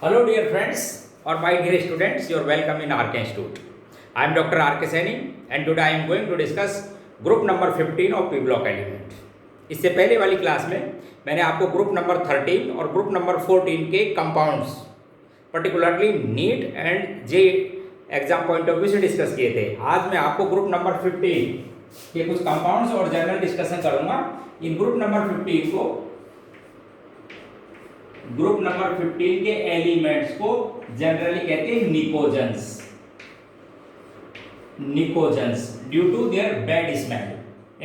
Hello dear friends or my dear students, you are welcome in RK Institute. I am Dr. RK Saini and today I am going to discuss group number 15 of P block element. इससे पहले वाली class में मैंने आपको group number 13 और group number 14 के compounds particularly neat and J exam point of view से discuss किए थे। आज मैं आपको ग्रुप नंबर 15 के कुछ कंपाउंड्स और जनरल डिस्कशन करूंगा। इन ग्रुप नंबर 15 को ग्रुप नंबर 15 के एलिमेंट्स को जनरली कहते हैं pnictogens due to their bad smell.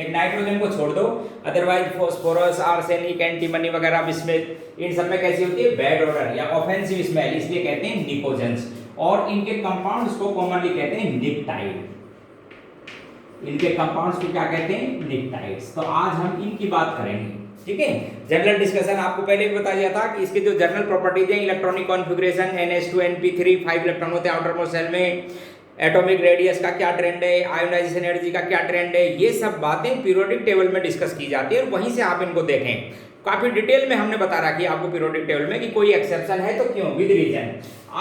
एक नाइट्रोजन को छोड़ दो, अदरवाइज फॉस्फोरस, आर्सेनिक, एंटीमनी वगैरह बिस्मिथ, इन सब में कैसी होती है? बैड ऑडर या ऑफेंसिव स्मेल, इसलिए कहते हैं निकोजेंस। और इनके कंपाउंड्स को कॉमनली कहते हैं निप्टाइड। इनके कंपाउंड्स को क्या कहते हैं? निप्टाइड्स। तो आज हम इनकी बात करेंगे, ठीक है। जनरल डिस्कशन आपको पहले भी बता दिया था कि इसके जो जनरल प्रॉपर्टीज हैं, electronic configuration, NH2 NP3, 5 electron होते हैं आउटर मोस्ट शेल में, एटॉमिक रेडियस का क्या ट्रेंड है, आयोनाइजेशन एनर्जी का क्या ट्रेंड है, ये सब बातें पीरियोडिक टेबल में डिस्कस की जाती है और वहीं से आप इनको देखें। काफी डिटेल में हमने बता रखी है आपको पीरियोडिक टेबल में कि कोई एक्सेप्शन है तो क्यों, विद रीजन।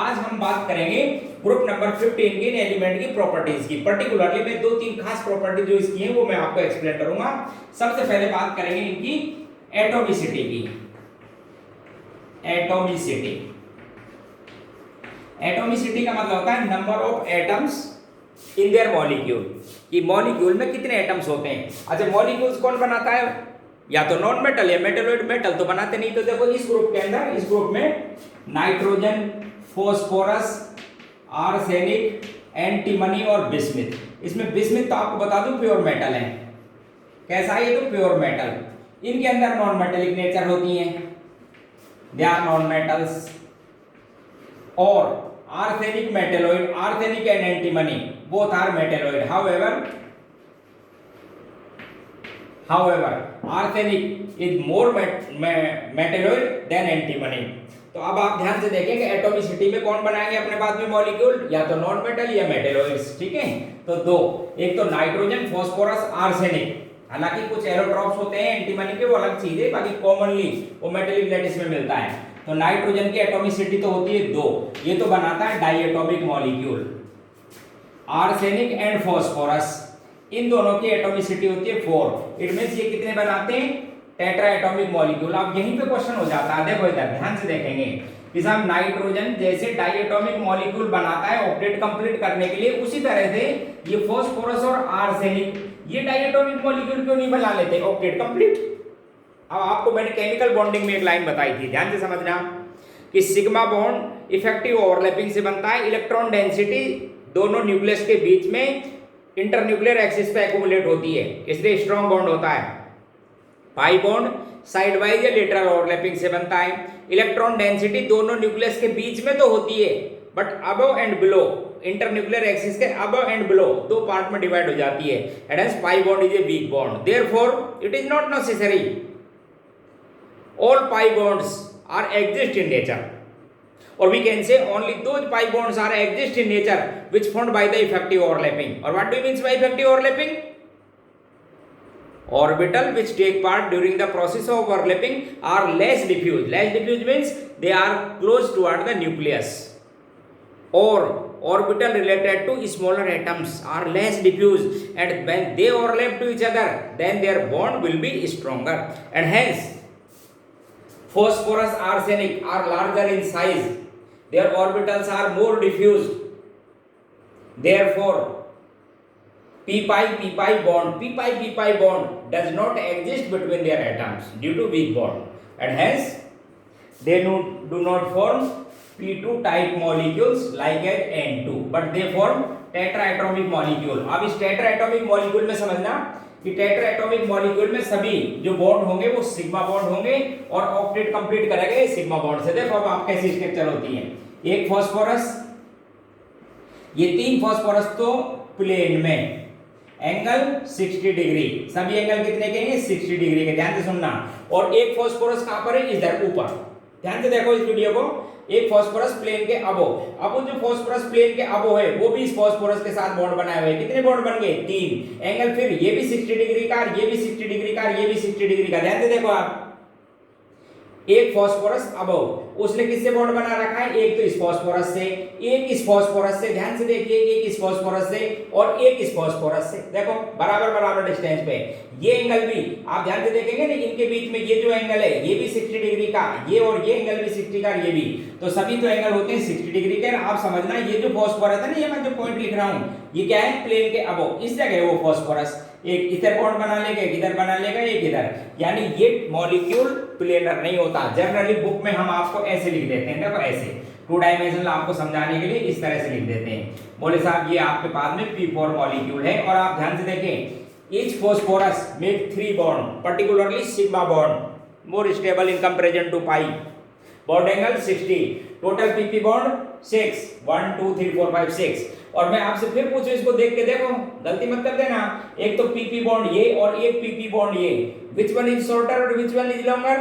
आज हम बात करेंगे ग्रुप नंबर 15 के एलिमेंट की प्रॉपर्टीज की। पर्टिकुलरली मैं 2-3 खास प्रॉपर्टी जो इसकी हैं वो मैं आपको एक्सप्लेन करूंगा। सबसे पहले बात करेंगे इनकी एटॉमिसिटी की। एटॉमिसिटी का मतलब होता है number of atoms in their molecule, कि मॉलिक्यूल में कितने एटम्स होते हैं। अच्छा, मॉलिक्यूल्स कौन बनाता है? या तो नॉन मेटल या मेटलोइड। मेटल तो बनाते नहीं। तो देखो इस ग्रुप के अंदर, इस ग्रुप में नाइट्रोजन, फॉस्फोरस, आर्सेनिक, एंटीमनी और बिस्मिथ। इसमें बिस्मिथ तो आपको बता दूं प्योर मेटल है। कैसा है? तो प्योर मेटल। इनके अंदर नॉन मेटेलिक नेचर होती हैं, दे आर नॉन मेटल्स। और arsenic metalloid, arsenic and antimony both are metalloid. however arsenic is more metalloid than antimony। तो अब आप ध्यान से देखें कि एटॉमिसिटी में कौन बनाएंगे अपने बाद में मॉलिक्यूल, या तो नॉन मेटल या मेटेलोइड्स, ठीक है। तो दो, एक तो नाइट्रोजन, फॉस्फोरस, आर्सेनिक। हालांकि कुछ एरोट्रॉप्स होते हैं एंटीमनी के, वो अलग चीज है, बाकी कॉमनली वो मेटेलिक लैटिस में मिलता है। तो नाइट्रोजन की एटॉमिसिटी तो होती है 2, ये तो बनाता है diatomic molecule. Arsenic and phosphorus, इन दोनों की एटॉमिसिटी होती है 4। इट मींस ये कितने बनाते हैं? Tetra atomic molecule. अब यहीं पे क्वेश्चन हो जाता है, देखो इधर ध्यान से देखेंगे कि साहब नाइट्रोजन जैसे डाइएटॉमिक मॉलिक्यूल बनाता है ऑक्टेट कंप्लीट करने के लिए, उसी तरह से ये फॉस्फोरस और आर्सेनिक ये डाइएटॉमिक मॉलिक्यूल क्यों नहीं बना लेते ऑक्टेट कंप्लीट? अब आपको मैंने केमिकल बॉन्डिंग में एक लाइन बताई थी, ध्यान से समझना, कि सिग्मा बॉन्ड इफेक्टिव ओवरलैपिंग से बनता है। इलेक्ट्रॉन डेंसिटी दोनों न्यूक्लियस के बीच में इंटरन्यूक्लियर एक्सिस पे एक्युमुलेट होती है, इसलिए स्ट्रॉन्ग बॉन्ड होता है। पाई बॉन्ड साइड वाइज या लेटरल ओवरलैपिंग से बनता है। इलेक्ट्रॉन डेंसिटी दोनों न्यूक्लियस के बीच में तो होती है, but above and below, internuclear axis के अबव एंड बिलो 2 पार्ट में डिवाइड हो जाती है। And hence pi bond is a weak bond, therefore it is not necessary all pi bonds are exist in nature, or we can say only those pi bonds are exist in nature which formed by the effective overlapping. Or what do you mean by effective overlapping? Orbital which take part during the process of overlapping are less diffuse. Less diffuse means they are close toward the nucleus, or orbital related to smaller atoms are less diffuse, and when they overlap to each other then their bond will be stronger, and hence phosphorus, arsenic are larger in size, their orbitals are more diffused, therefore p-pi bond does not exist between their atoms due to weak bond, and hence they do not form p2 type molecules like as N2, but they form tetraatomic molecule। अब इस tetraatomic molecule में समझना कि टेट्राएटॉमिक molecule में सभी जो bond होंगे वो सिग्मा बॉन्ड होंगे और ऑक्टेट कंप्लीट करेंगे सिग्मा बॉन्ड से। देखो अब आप कैसी स्ट्रक्चर होती है, एक फॉस्फोरस, ये 3 फॉस्फोरस तो प्लेन में, एंगल 60 डिग्री, सभी एंगल कितने के हैं? 60 डिग्री के, ध्यान से सुनना। और एक फॉस्फोरस कहां पर है? इधर ऊपर, ध्यान से देखो इस वीडियो को। एक फॉस्फोरस प्लेन के अबो, अब जो फॉस्फोरस प्लेन के अबो है वो भी इस फॉस्फोरस के साथ बॉन्ड बनाए हुए। कितने बॉन्ड बन गए? 3 एंगल, फिर ये भी 60 डिग्री का, ये भी 60 डिग्री का, ये भी 60 डिग्री का। ध्यान से देखो आप, एक फास्फोरस अबव, उसने किससे बॉन्ड बना रखा है, एक तो इस फास्फोरस से, एक इस फास्फोरस से, ध्यान से देखिए, एक इस फास्फोरस से और एक इस फास्फोरस से, देखो बराबर बराबर डिस्टेंस पे। ये एंगल भी आप ध्यान से देखेंगे ना, इनके बीच में ये जो एंगल है ये भी 60 डिग्री का, ये और ये एंगल भी 60 का, ये भी, तो सभी तो एंगल होते हैं 60 डिग्री के। आप समझना ये जो फास्फोरस है ना, ये मैं जो पॉइंट लिख रहा हूं, ये क्या है, प्लेन के अबव, इस जगह वो फास्फोरस एक इधर बॉन्ड बना लेगा, एक इधर बना लेगा, एक इधर, यानी ये मॉलिक्यूल प्लेनर नहीं होता। जनरली बुक में हम आपको ऐसे लिख देते हैं, देखो ऐसे 2 डायमेंशनल आपको समझाने के लिए इस तरह से लिख देते हैं, बोले साहब ये आपके पास में P4 मॉलिक्यूल है। और आप ध्यान से देखें, each phosphorus make 3 bond, particularly sigma bond more stable in comparison to pi, bond angle 60, total pp bond 6, 1 2 3 4 5 6। और मैं आपसे फिर पूछूं, इसको देख के देखो, गलती मत कर देना, एक तो pp बॉन्ड ये और एक pp बॉन्ड ये, विच वन इज शॉर्टर और विच वन इज लॉन्गर?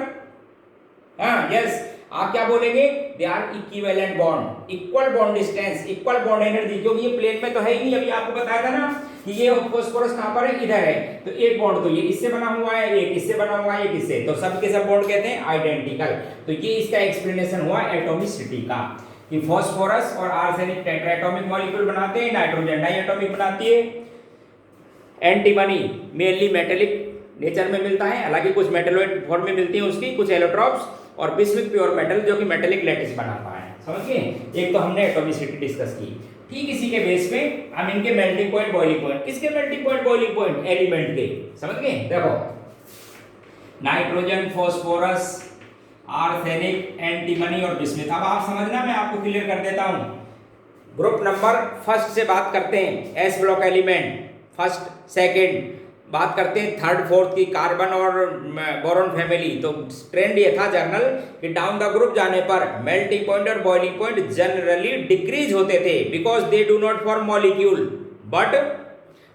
हाँ यस, आप क्या बोलेंगे, they are equivalent bond, equal bond distance, equal bond energy, क्योंकि ये प्लेन में तो है ही नहीं। अभी आपको बताया था ना कि ये फास्फोरस कहां पर है, इधर है, तो एक बॉन्ड तो ये इससे बना हुआ है, एक इससे बना हुआ है, एक इससे, तो सब के सब बॉन्ड कहते हैं आइडेंटिकल। तो ये इसका एक्सप्लेनेशन हुआ एटॉमिसिटी का, कि फास्फोरस और आर्सेनिक टेट्राएटॉमिक मॉलिक्यूल बनाते हैं, नाइट्रोजन डाइएटॉमिक बनाती है। एंटीमनी मेनली मेटेलिक नेचर में मिलता है, हालांकि कुछ मेटेलोइड फॉर्म में मिलती है उसकी, कुछ एलोट्रॉप्स, और बिस्मुथ प्योर मेटल जो कि मेटेलिक लैटिस बनाता है। समझिए, एक तो हमने एटॉमिसिटी डिस्कस की। ठीक इसी के बेस पे हम इनके मेल्टिंग पॉइंट, बॉइलिंग पॉइंट, किसके melting point, boiling point, element के, समझ गए? देखो, नाइट्रोजन, फास्फोरस, आर्सेनिक, एंटीमनी और बिस्मुथ। अब आप समझना, मैं आपको क्लियर कर देता हूं। ग्रुप नंबर फर्स्ट से बात करते हैं, S block element, first second, बात करते हैं थर्ड फोर्थ की, कार्बन और बोरॉन फैमिली। तो ट्रेंड ये था जर्नल कि डाउन द ग्रुप जाने पर मेल्टिंग पॉइंट और बॉइलिंग पॉइंट जनरली डिक्रीज होते थे, because they do not form molecule but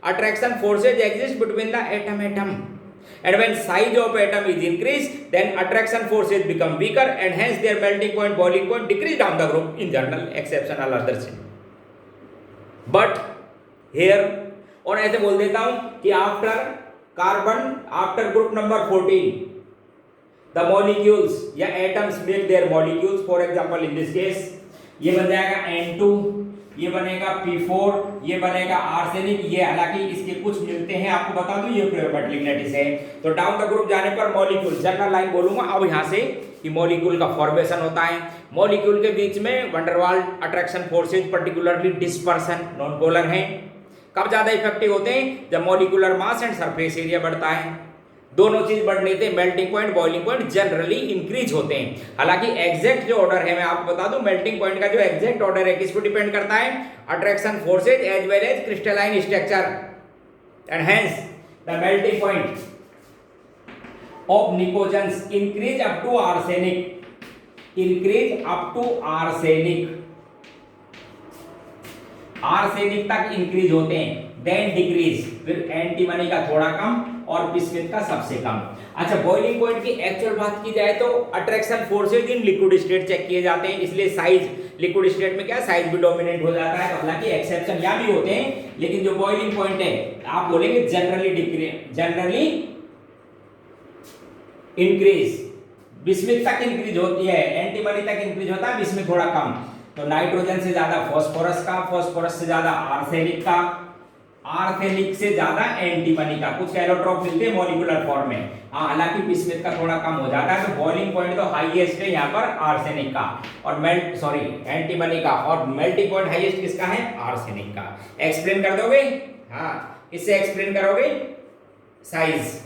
attraction forces exist between the atom and when size of atom is increased, then attraction forces become weaker and hence their melting point, boiling point decrease down the group in general, exceptional others. But here, और ऐसे बोल देता हूं कि after carbon, after group number 14, the molecules या atoms make their molecules, for example in this case ये बन जाएगा N2, ये बनेगा P4, ये बनेगा आर्सेनिक, ये हालांकि इसके कुछ मिलते हैं, आपको बता दूं ये मेटेलिक लैटिस है। तो डाउन द ग्रुप जाने पर मॉलिक्यूल, जनरल लाइन बोलूंगा अब यहां से कि मॉलिक्यूल का फॉर्मेशन होता है, मॉलिक्यूल के बीच में van der Waals attraction forces, particularly dispersion, non polar हैं। कब ज्यादा इफेक्टिव होते हैं, जब molecular mass and surface area बढ़ता है, दोनों चीज बढ़ने से melting point, boiling point generally increase होते हैं। हालांकि एग्जैक्ट जो ऑर्डर है मैं आपको बता दूं, मेल्टिंग पॉइंट का जो एग्जैक्ट ऑर्डर है किस पर डिपेंड करता है, attraction forces as well as crystalline structure, and hence the melting point of pnictogens increase up to arsenic, increase up to arsenic, arsenic तक इंक्रीज होते हैं, देन डिक्रीज, फिर एंटीमनी का थोड़ा कम और बिस्मुथ का सबसे कम। अच्छा, बॉइलिंग पॉइंट की एक्चुअल बात की जाए तो attraction forces in liquid state check किए जाते हैं, इसलिए साइज, लिक्विड स्टेट में क्या साइज भी डोमिनेट हो जाता है। हालांकि एक्सेप्शन यहां भी होते हैं, लेकिन जो बॉइलिंग पॉइंट है आप बोलेंगे generally decrease, generally increase, bismuth तक इंक्रीज होती है, एंटीमनी तक इंक्रीज होता है, बिस्मुथ थोड़ा कम। तो नाइट्रोजन से ज्यादा फास्फोरस का, फास्फोरस से ज्यादा आर्सेनिक का, आर्सेनिक से ज्यादा एंटीमनी का, कुछ एलोट्रॉप मिलते हैं मॉलिक्यूलर फॉर्म में, हालांकि बिस्मुथ का थोड़ा कम हो जाता है। तो बॉइलिंग पॉइंट तो हाईएस्ट है यहाँ पर आर्सेनिक का, और एंटीमनी का, और मेल्टिंग पॉइंट हाईएस्ट किसका है, आर्सेनिक का। एक्सप्लेन कर दोगे? हाँ, इससे एक्सप्लेन करोगे साइज।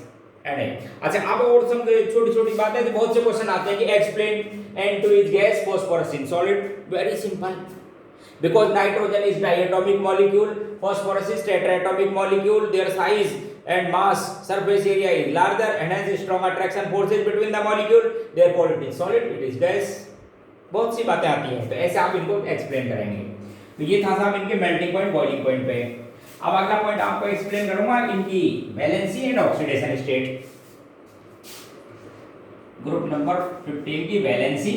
अच्छा, अब और समझो छोटी छोटी बातें, तो बहुत से क्वेश्चन आते हैं कि explain N2 is gas, phosphorus in solid. Very simple. Because nitrogen is diatomic molecule, phosphorus is tetraatomic molecule, their size and mass, surface area is larger, and hence strong attraction forces between the molecule. Therefore, it is solid, it is gas. बहुत सी बातें आती हैं, तो ऐसे आप इनको explain करेंगे। तो ये था साहब इनके मेल्टिंग पॉइंट, बॉइलिंग पॉइंट पे। अब अगला पॉइंट आपको एक्सप्लेन करूंगा इनकी valency and oxidation state. Group number 15 की valency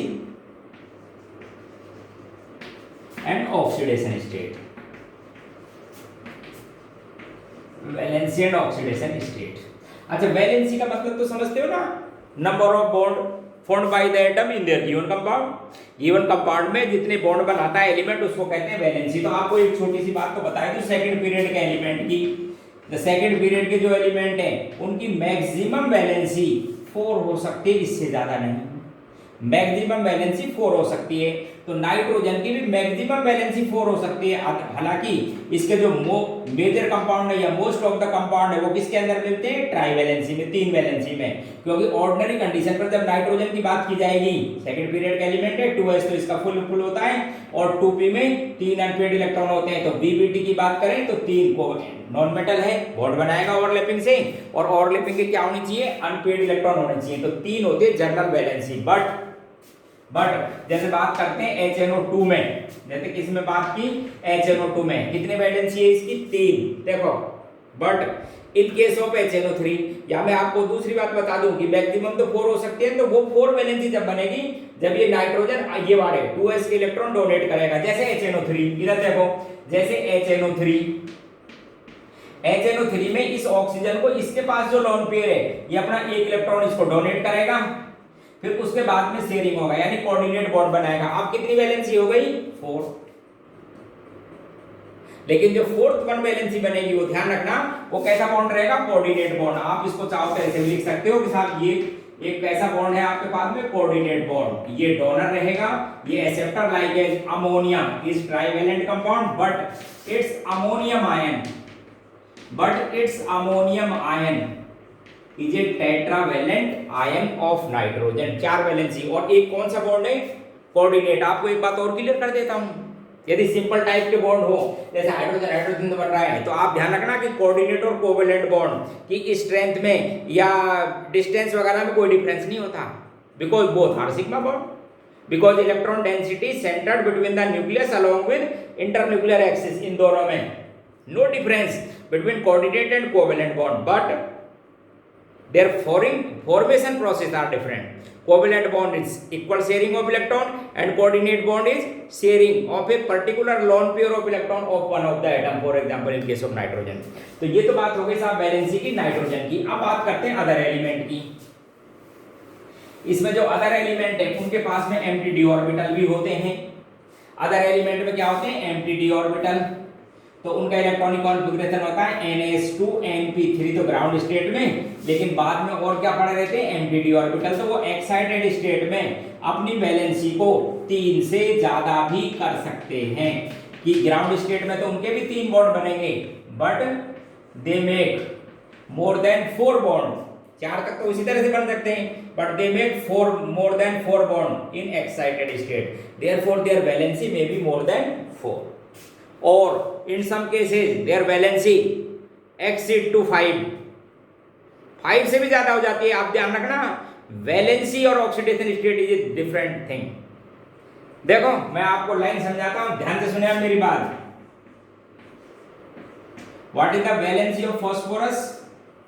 and oxidation state, valency and oxidation state. अच्छा, वैलेंसी का मतलब तो समझते हो ना, number of bond formed by the atom in their given compound। Given compound में जितने बॉन्ड बनाता है एलिमेंट उसको कहते हैं वैलेंसी। तो आपको एक छोटी सी बात तो बताई थी सेकंड पीरियड के एलिमेंट की। द सेकंड पीरियड के जो एलिमेंट हैं उनकी मैक्सिमम वैलेंसी 4 हो सकती है, इससे ज्यादा नहीं। मैक्सिमम वैलेंसी 4 हो सकती है। तो नाइट्रोजन की भी मैक्सिमम वैलेंसी 4 हो सकती है। हालांकि इसके जो मेजर कंपाउंड है या मोस्ट ऑफ द कंपाउंड है वो किसके अंदर मिलते हैं, ट्राई वैलेंसी में, 3 वैलेंसी में। क्योंकि ऑर्डिनरी कंडीशन पर जब नाइट्रोजन की बात की जाएगी, सेकंड पीरियड का एलिमेंट है 2s तो इसका फुल होता है, और 2p में 3 अनपेयर्ड इलेक्ट्रॉन होते हैं। तो BBT की बात करें तो 3 को नॉन मेटल है, बॉन्ड बनाएगा ओवरलैपिंग से, और ओवरलैपिंग के क्या होनी चाहिए, अनपेयर्ड इलेक्ट्रॉन होने चाहिए। तो 3 होते हैं जनरल वैलेंसी। बट जैसे बात करते हैं HNO2 में, जैसे किस में बात की, HNO2 में कितने वैलेंसी है इसकी, 3। देखो but in case of HNO3, या मैं आपको दूसरी बात बता दूं कि मैक्सिमम तो 4 हो सकते हैं। तो वो 4 वैलेंसी जब बनेगी जब ये नाइट्रोजन ये वाले 2s के इलेक्ट्रॉन डोनेट करेगा। जैसे HNO3 इधर देखो, जैसे HNO3 में इस ऑक्सीजन को इसके पास जो लोन पेयर है ये अपना एक इलेक्ट्रॉन इसको डोनेट करेगा, फिर उसके बाद में शेयरिंग होगा यानी कोऑर्डिनेट बॉन्ड बनाएगा। अब कितनी वैलेंसी हो गई, 4। लेकिन जो फोर्थ वन वैलेंसी बनेगी वो ध्यान रखना वो कैसा बॉन्ड रहेगा, कोऑर्डिनेट बॉन्ड। आप इसको चाहो तो ऐसे भी लिख सकते हो कि साहब ये एक कैसा बॉन्ड है आपके पास में, कोऑर्डिनेट बॉन्ड। ये डोनर रहेगा, ये acceptor like as ammonia is trivalent compound but it's ammonium ion is a tetravalent ion of nitrogen. 4 valency, और एक कौन सा बॉन्ड है, कोऑर्डिनेट। आपको एक बात और क्लियर कर देता हूं, यदि सिंपल टाइप के बॉन्ड हो जैसे हाइड्रोजन बन रहा है तो आप ध्यान रखना कि कोऑर्डिनेट और कोवेलेंट बॉन्ड की स्ट्रेंथ में या डिस्टेंस वगैरह में कोई डिफरेंस नहीं होता, because both are sigma bond, because electron density centred between the nucleus along with internuclear axis. इन दोनों में no difference between coordinate and covalent bond, but their formation process are different. Covalent bond is equal sharing of electron and coordinate bond is sharing of a particular lone pair of electron of one of the atom, for example in case of nitrogen। तो ये तो बात हो गई साहब valency की, nitrogen की। अब बात करते हैं अदर एलिमेंट की। इसमें जो अदर एलिमेंट है उनके पास में एम्प्टी डी ऑर्बिटल भी होते हैं। अदर एलिमेंट में क्या होते हैं, एम्प्टी डी ऑर्बिटल। तो उनका इलेक्ट्रॉनिक कॉन्फ़िगरेशन होता है NS2 तो ग्राउंड स्टेट में, लेकिन बाद में और क्या पड़े रहते हैं, एम्प्टी डी ऑर्बिटल। तो वो एक्साइटेड स्टेट में अपनी वैलेंसी को 3 से ज्यादा भी कर सकते हैं। कि ग्राउंड स्टेट में तो उनके भी 3 बॉन्ड बनेंगे, but they make more than 4 bond. 4 तक तो इसी तरह से बन सकते हैं, but they make more than 4 bond in excited state, therefore their valency may be more than 4, or in some cases their valency exceed to 5 से भी ज्यादा हो जाती है। आप ध्यान रखना वैलेंसी और oxidation state is a different thing. देखो मैं आपको लाइन समझाता हूं, ध्यान से सुनिए आप मेरी बात। What is the valency of phosphorus,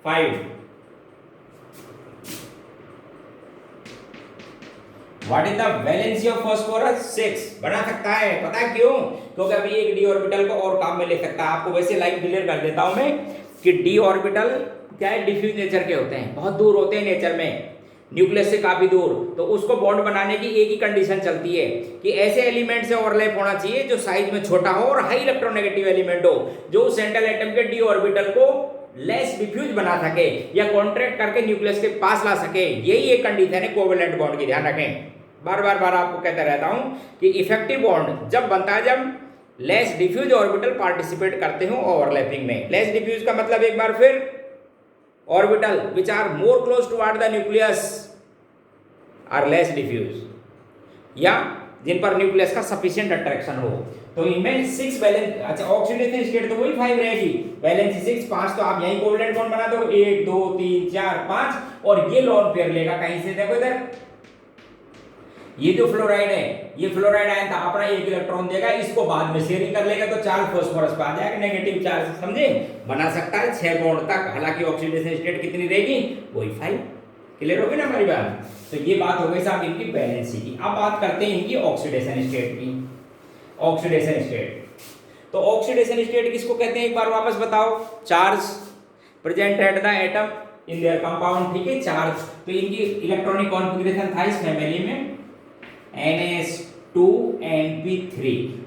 5। What is the valency of phosphorus, 6। बना सकता है, पता है क्यों, क्योंकि अभी एक डी ऑर्बिटल को और काम में ले सकता है। आपको वैसे लाइन क्लियर कर देता हूं मैं कि डी ऑर्बिटल क्या है, डिफ्यूज नेचर के होते हैं, बहुत दूर होते हैं नेचर में, न्यूक्लियस से काफी दूर। तो उसको बॉन्ड बनाने की एक ही कंडीशन चलती है कि ऐसे एलिमेंट से ओवरलैप होना चाहिए जो साइज में छोटा हो और हाई इलेक्ट्रोनेगेटिव एलिमेंट हो, जो सेंट्रल एटम के डी ऑर्बिटल को लेस डिफ्यूज बना सके या कॉन्ट्रैक्ट करके न्यूक्लियस के पास ला सके। यही एक कंडीशन है कोवेलेंट बॉन्ड की, ध्यान रखें। बार बार आपको कहता रहता हूं कि इफेक्टिव बॉन्ड जब बनता है जब लेस डिफ्यूज ऑर्बिटल पार्टिसिपेट करते हो ओवरलैपिंग में। लेस डिफ्यूज का मतलब एक बार फिर orbital which are more close toward the nucleus are less diffuse, या जिन पर न्यूक्लियस का सफिशिएंट अट्रैक्शन हो। तो इनमें 6 वैलेंस, अच्छा ऑक्सीडेशन स्टेट तो वही 5 रहेगी, वैलेंसी 6, 5 तो आप यही कोवेलेंट बॉन्ड बना दो, 1 2 3 4 5, और ये लोन पेयर लेगा कहीं से, देखो इधर ये जो फ्लोराइड है, ये फ्लोराइड आयन था, अपना एक इलेक्ट्रॉन देगा, इसको बाद में शेयरिंग कर लेगा तो 4 फास्फोरस पे आ जाएगा, नेगेटिव चार्ज, समझे, बना सकता है 6 बॉन्ड तक। हालांकि ऑक्सीडेशन स्टेट कितनी रहेगी, वही 5। क्लियर हो गई ना हमारी बात। तो ये बात हो गई साहब इनकी वैलेंसी की। अब बात करते हैं इनकी ऑक्सीडेशन स्टेट की। ऑक्सीडेशन स्टेट, तो ऑक्सीडेशन स्टेट किसको कहते हैं, एक बार वापस बताओ। Charge present at the atom in their compound, ठीक है, चार्ज। तो इनकी इलेक्ट्रॉनिक कॉन्फ़िगरेशन था इस फैमिली में NH2NP3।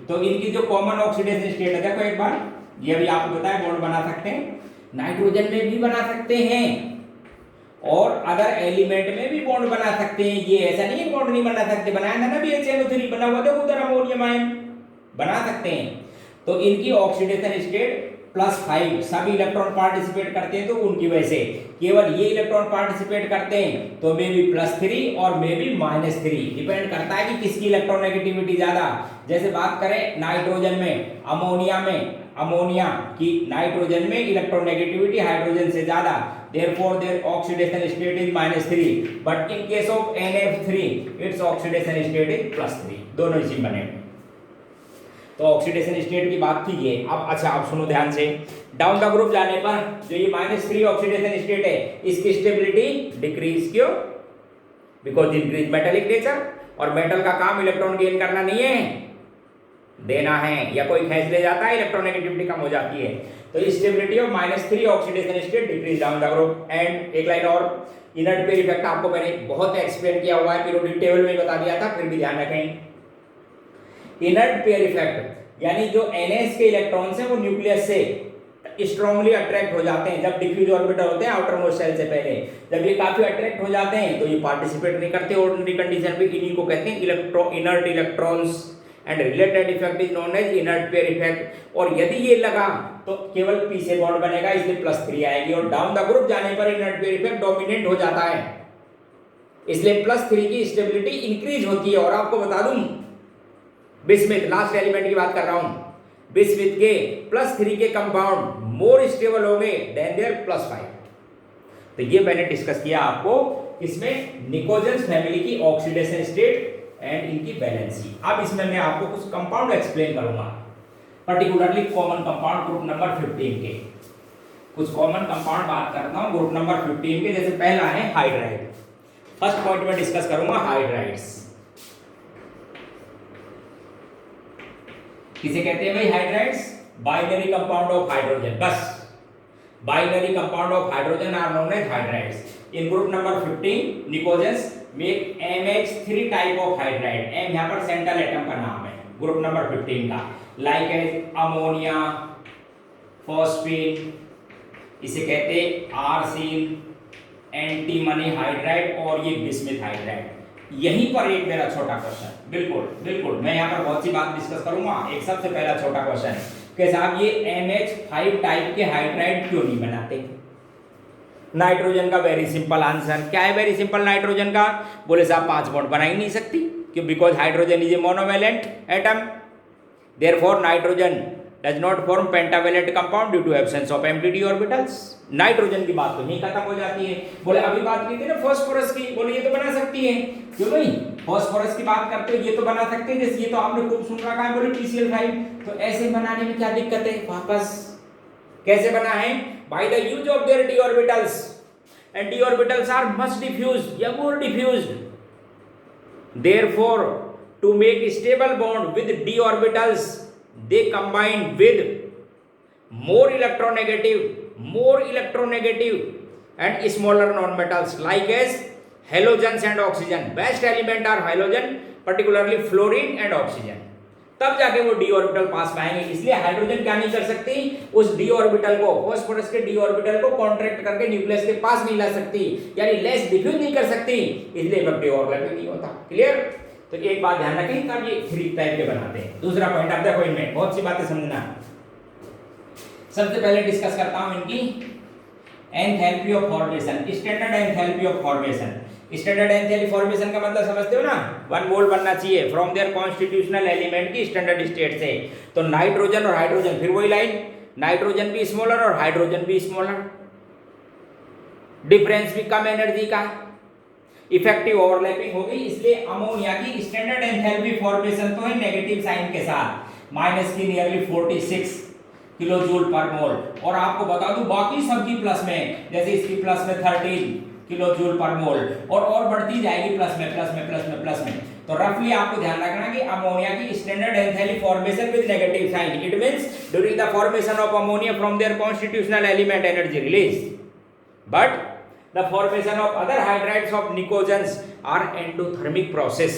तो इनकी जो कॉमन ऑक्सीडेशन स्टेट है, देखो एक बार, ये भी आपको बताया बॉन्ड बना सकते हैं, नाइट्रोजन में भी बना सकते हैं और अदर एलिमेंट में भी बॉन्ड बना सकते हैं। ये ऐसा नहीं है बॉन्ड नहीं बना सकते, बनाया था ना BHNO3 बना हुआ, देखो उधर अमोनियम आयन बना सकते हैं। तो इनकी ऑक्सीडेशन स्टेट +5, सभी इलेक्ट्रॉन पार्टिसिपेट करते हैं तो उनकी वजह से, केवल ये इलेक्ट्रॉन पार्टिसिपेट करते हैं तो मे भी +3 और मे भी -3, डिपेंड करता है कि किसकी इलेक्ट्रोनेगेटिविटी ज्यादा। जैसे बात करें नाइट्रोजन में, अमोनिया की नाइट्रोजन में इलेक्ट्रोनेगेटिविटी हाइड्रोजन से ज्यादा, therefore their oxidation state is -3, but in case of NF3 its oxidation state is +3, दोनों इसी बने। तो ऑक्सीडेशन स्टेट की बात की है। अब अच्छा, आप सुनो ध्यान से, डाउन द ग्रुप जाने पर जो ये -3 ऑक्सीडेशन स्टेट है, इसकी स्टेबिलिटी डिक्रीज, क्यों? बिकॉज इंक्रीज मेटेलिक नेचर, और मेटल का काम इलेक्ट्रॉन गेन करना नहीं है, देना है, या कोई खींच ले जाता है इलेक्ट्रोनेगेटिविटी कम हो जाती है। तो stability of -3 oxidation state decrease down the group. And एक लाइन और, इनर्ट पेयर इफेक्ट आपको मैंने बहुत एक्सप्लेन किया हुआ है, पीरियोडिक टेबल में बता दिया था, फिर भी ध्यान रखें। इनर्ट पेयर इफेक्ट यानी जो NH के इलेक्ट्रॉन्स हैं वो न्यूक्लियस से स्ट्रांगली अट्रैक्ट हो जाते हैं जब डिफ्यूज ऑर्बिटल होते हैं आउटर मोस्ट शेल से पहले। जब ये काफी अट्रैक्ट हो जाते हैं तो ये पार्टिसिपेट नहीं करते ऑर्डिनरी कंडीशन पे, इन्हीं को कहते हैं inert electrons, and related effect is known as inert pair effect. और यदि ये लगा तो केवल P से बॉन्ड बनेगा, इसलिए +3 आएगी, और डाउन द ग्रुप जाने पर इनर्ट पेयर इफेक्ट डोमिनेंट हो जाता है, इसलिए +3 की स्टेबिलिटी इंक्रीज होती है। और आपको बता दूं, बिस्मिथ, लास्ट एलिमेंट की बात कर रहा हूं, बिस्मिथ के +3 के कंपाउंड मोर स्टेबल होंगे देन देयर +5। तो ये मैंने डिस्कस किया आपको इसमें निकोजेंस फैमिली की ऑक्सीडेशन स्टेट एंड इनकी वैलेंसी। अब इसमें मैं आपको कुछ कंपाउंड एक्सप्लेन करूंगा, particularly common compound group number 15 के। कुछ कॉमन कंपाउंड बात करता हूं ग्रुप नंबर 15 के। जैसे पहला है हाइड्राइड, फर्स्ट पॉइंट में डिस्कस करूंगा हाइड्राइड्स। किसे कहते हैं भाई hydrides? Binary compound of hydrogen, बस binary compound of hydrogen are known as hydrides. In group number 15 pnictogens make MH3 type of hydride. M यहां पर सेंट्रल एटम का नाम है ग्रुप नंबर 15 का, लाइक एज अमोनिया, फॉस्फीन, इसे कहते हैं आर्सिन, एंटीमनी हाइड्राइड और ये बिस्मिथ हाइड्राइड। यहीं पर एक मेरा छोटा क्वेश्चन, बिल्कुल मैं यहाँ पर बहुत सी बात डिस्कस करूंगा। एक सबसे पहला छोटा क्वेश्चन कि साहब ये MH5 टाइप के हाइड्राइड क्यों नहीं बनाते? नाइट्रोजन का वेरी सिंपल आंसर क्या है? वेरी सिंपल, नाइट्रोजन का बोले साहब 5 बॉन्ड बना ही नहीं सकती, क्यों? Because hydrogen is a monovalent atom, therefore nitrogen does not form pentavalent compound due to absence of empty d orbitals. Nitrogen की बात तो नहीं खत्म हो जाती है। बोले अभी बात की थी ना फास्फोरस की, बोले ये तो बना सकती है, क्यों नहीं? फास्फोरस की बात करते हो, ये तो बना सकते हैं, जैसे ये तो आपने खूब सुन रखा है, बोले PCl5। तो ऐसे बनाने में क्या दिक्कत है? वापस कैसे बना है? By the use of their d orbitals, and d orbitals are much diffused या more diffused, therefore to make stable bond with d orbitals they combine with more electronegative and smaller non-metals like as halogens and oxygen. Best element are halogen, particularly fluorine and oxygen. तब जाके वो d orbital पास पाएंगे। इसलिए hydrogen क्या नहीं कर सकती? उस d ऑर्बिटल को, फास्फोरस के d ऑर्बिटल को कॉन्ट्रैक्ट करके न्यूक्लियस के पास नहीं ला सकती, यानी लेस डिफ्यूज नहीं कर सकती, इसलिए इफेक्टिव ओवरलैपिंग नहीं होता। क्लियर? तो एक बात ध्यान रखें, तब ये 3 टाइप के बनाते हैं। दूसरा पॉइंट आप देखो, इनमें बहुत सी बातें समझना। सबसे पहले डिस्कस करता हूं इनकी enthalpy of formation, standard enthalpy of formation. Standard enthalpy formation का मतलब समझते हो ना? 1 मोल बनना चाहिए फ्रॉम देयर कॉन्स्टिट्यूशनल एलिमेंट की स्टैंडर्ड स्टेट से। तो नाइट्रोजन और हाइड्रोजन, फिर वही लाइन, नाइट्रोजन भी स्मॉलर और हाइड्रोजन भी स्मॉलर, डिफरेंस भी कम एनर्जी का, इफेक्टिव ओवरलैपिंग होगी। इसलिए अमोनिया की स्टैंडर्ड एंथैल्पी फॉर्मेशन तो है नेगेटिव साइन के साथ, माइनस की नियरली 46 किलोजूल पर मोल। और आपको बता दूं बाकी सबकी प्लस में, जैसे इसकी प्लस में 13 किलोजूल पर मोल, और बढ़ती जाएगी प्लस में। तो रफली आपको ध्यान रखना कि अमोनिया की standard enthalpy formation with negative sign, it means during the formation of ammonia from their constitutional element energy release, but the formation of other hydrides of pnictogens are endothermic process.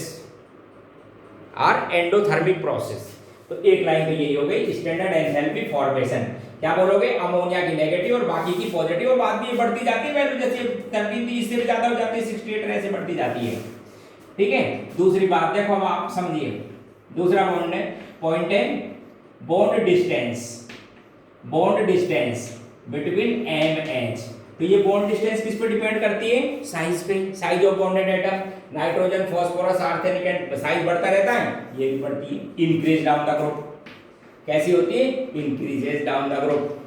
तो एक line तो यही हो गई standard enthalpy formation. क्या बोलोगे? Ammonia की negative और बाकी की पॉजिटिव, और बाद में ये बढ़ती जाती है वैल्यू, जैसे 13 इससे भी ज्यादा हो जाती है, 68 ऐसे बढ़ती जाती है। ठीक है, दूसरी बात देखो, अब आप समझिए। दूसरा पॉइंट है bond distance between M H. तो ये बॉन्ड डिस्टेंस किस पे डिपेंड करती है? साइज पे, size of bonded atom. Nitrogen, phosphorus, arsenic and size बढ़ता रहता है, ये भी बढ़ती है, इंक्रीज डाउन द ग्रुप। कैसी होती है? Increases down the group.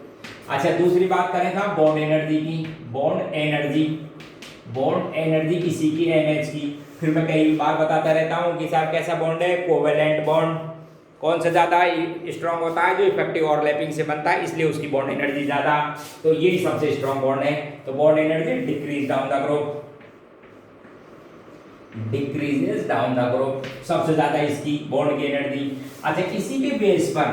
अच्छा, दूसरी बात करें था बॉन्ड एनर्जी की। बॉन्ड एनर्जी किसी की एमएच की। फिर मैं कई बार बताता रहता हूँ कि सर कैसा बॉन्ड है? Covalent bond. कौन सा ज्यादा स्ट्रांग होता है? जो इफेक्टिव ओवरलैपिंग से बनता है, इसलिए उसकी बॉन्ड एनर्जी ज्यादा। तो यही सबसे स्ट्रांग बॉन्ड है। तो bond energy decrease down the group, decreases down the group, सबसे ज्यादा इसकी बॉन्ड की एनर्जी। अच्छा, इसी के बेस पर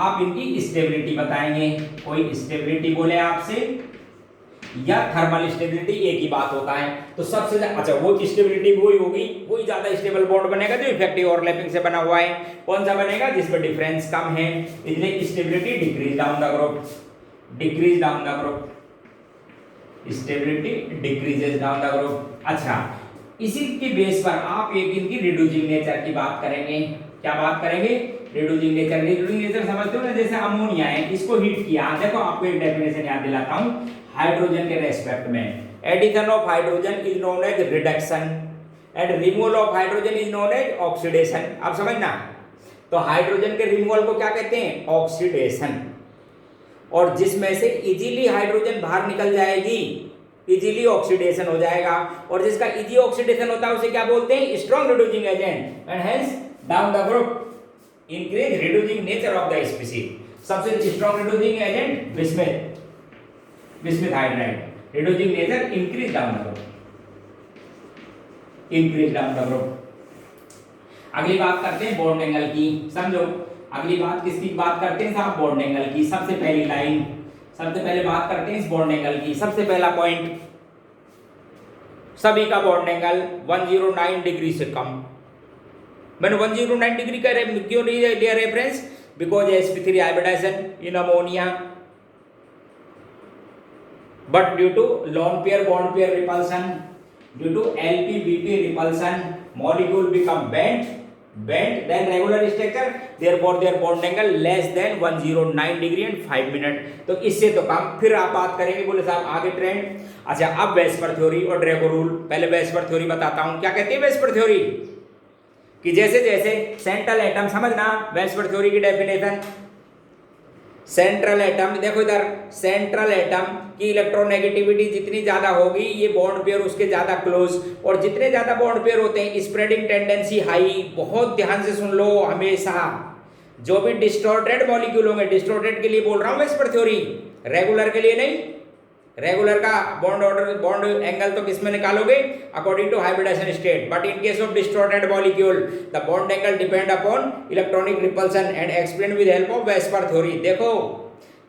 आप इनकी स्टेबिलिटी बताएंगे। कोई स्टेबिलिटी बोले आपसे या थर्मल स्टेबिलिटी, एक ही बात होता है। तो सबसे अच्छा वो स्टेबिलिटी वही होगी, वही ज्यादा स्टेबल बॉन्ड बनेगा जो इफेक्टिव ओवरलैपिंग से बना हुआ है। कौन सा बनेगा? जिसमें डिफरेंस कम है, इसलिए stability decrease down the group, stability decreases down the group. अच्छा, इसी के बेस पर आप एक इनकी रिड्यूसिंग नेचर की बात करेंगे। क्या बात करेंगे? रिड्यूसिंग नेचर समझते हो ना? जैसे अमोनिया है, इसको हीट किया। देखो आपको एक डेफिनेशन याद दिलाता हूं हाइड्रोजन के रेस्पेक्ट में। Addition of hydrogen is known as reduction and removal of hydrogen is known as oxidation. आप समझना, तो हाइड्रोजन के रिमूवल को क्या कहते हैं? ऑक्सीडेशन। और जिसमें से इजीली हाइड्रोजन बाहर निकल जाएगी, इजीली ऑक्सीडेशन हो जाएगा। और जिसका इजी ऑक्सीडेशन होता है उसे क्या बोलते हैं? Strong reducing agent. And hence down the group increase reducing nature of the species. सबसे strong reducing agent bismuth hydride, reducing nature increase down the group. अगली बात करते हैं बॉन्ड एंगल की। समझो, अगली बात किसकी बात करते हैं साहब? बॉन्ड एंगल की। सबसे पहली लाइन, सबसे पहले बात करते हैं इस बॉन्ड एंगल की। सबसे पहला पॉइंट, सभी का बॉन्ड एंगल 109 डिग्री से कम। मैंने 109 डिग्री का क्यों नहीं लिया reference? Because sp3 hybridization in ammonia, but due to lone pair bond pair repulsion, due to LP-BP repulsion, molecule become bent then regular structure, therefore their bond angle less than 109 degree and 5 minute। तो इससे तो कम। फिर आप बात करेंगे, बोले साहब आगे ट्रेंड। अच्छा, अब वेस्पर थ्योरी और ड्रैगो रूल। पहले वेस्पर थ्योरी बताता हूं। क्या कहती है वेस्पर थ्योरी? कि जैसे जैसे सेंट्रल एटम, समझना वेस्पर थ्योरी की डेफिनेशन। सेंट्रल एटम, देखो इधर, सेंट्रल एटम की इलेक्ट्रोनेगेटिविटी जितनी ज्यादा होगी, ये बॉन्ड पेयर उसके ज्यादा क्लोज। और जितने ज्यादा बॉन्ड पेयर होते हैं, स्प्रेडिंग टेंडेंसी हाई। बहुत ध्यान से सुन लो हमेशा, जो भी डिस्टॉर्टेड मॉलिक्यूल होंगे, डिस्टॉर्टेड के लिए बोल रहा हूं वेस्पर थ्योरी, रेगुलर के लिए नहीं। रेगुलर का बॉन्ड एंगल तो किसमें निकालोगे? According to hybridization state. But in case of distorted molecule the bond angle depend upon electronic repulsion and explain with help of VSEPR theory. देखो,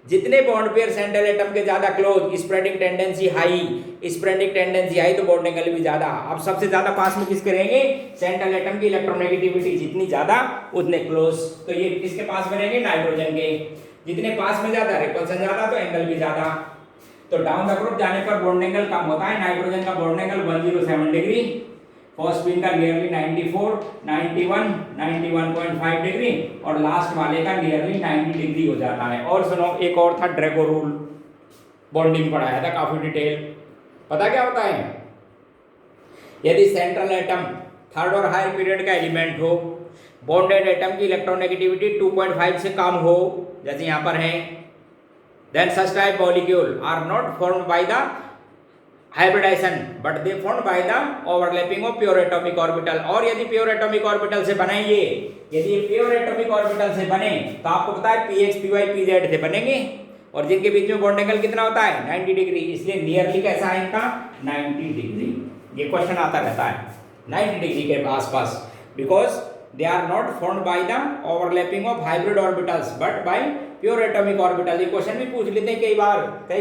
जितने बॉन्ड पेयर सेंट्रल एटम के ज्यादा close, spreading tendency high, तो bond angle भी ज्यादा। अब सबसे ज्यादा पास में किसके रहेंगे? सेंट्रल एटम की इलेक्ट्रोनेगेटिविटी जितनी ज्यादा उतने क्लोज। तो ये किसके पास में रहेंगे? नाइट्रोजन के। जितने पास में ज्यादा, रिपल्सन ज्यादा, तो एंगल भी ज्यादा। तो डाउन द ग्रुप जाने पर बॉन्ड एंगल कम होता है। नाइट्रोजन का बॉन्ड एंगल 107 डिग्री, फॉस्फीन का नियरली 94, 91, 91.5 डिग्री, और लास्ट वाले का नियरली 90 डिग्री हो जाता है। और सुनो, एक और था ड्रैगो रूल, बॉन्डिंग पढ़ाया था काफी डिटेल। पता क्या होता है? यदि सेंट्रल एटम थर्ड और हायर पीरियड का एलिमेंट हो, बॉन्डेड एटम की इलेक्ट्रोनेगेटिविटी 2.5 से कम हो, जैसे यहां पर है, then such type molecule are not formed by the hybridization but they formed by the overlapping of pure atomic orbital। और यदि pure atomic orbital से बने, यदि pure atomic orbital से बने, तो आपको पता है px py pz से बनेंगे। और जिनके बीच में बॉन्ड एंगल कितना होता है? 90 डिग्री। इसलिए नियरली कैसा है इनका? 90 डिग्री। ये क्वेश्चन आता रहता है 90 डिग्री के आसपास, because they are not formed by the overlapping of hybrid orbitals but by pure atomic orbital। ये क्वेश्चन भी पूछ लेते हैं कई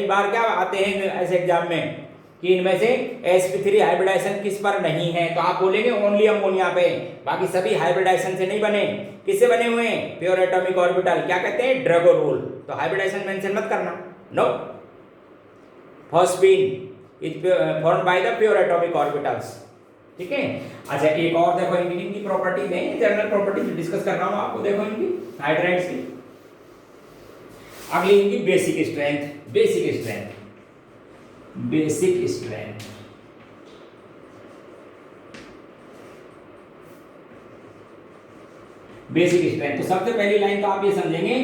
बार क्या आते हैं ऐसे एग्जाम में कि इनमें से sp3 हाइब्रिडाइजेशन किस पर नहीं है, तो आप बोलेंगे ओनली अमोनिया पे, बाकी सभी हाइब्रिडाइजेशन से नहीं बने। किससे बने हुए हैं? प्योर एटॉमिक ऑर्बिटल, क्या कहते हैं? Drago rule. तो हाइब्रिडाइजेशन मेंशन मत करना, no. Phosphine is formed by the pure atomic orbitals, ठीक है। अच्छा एक और देखो, इनकी प्रॉपर्टीज है, जनरल प्रॉपर्टीज डिस्कस कर रहा हूं आपको, देखो इनकी हाइड्राइड्स की। अगली इनकी basic strength, basic strength, basic strength. Basic strength, तो सबसे पहली लाइन तो आप ये समझेंगे,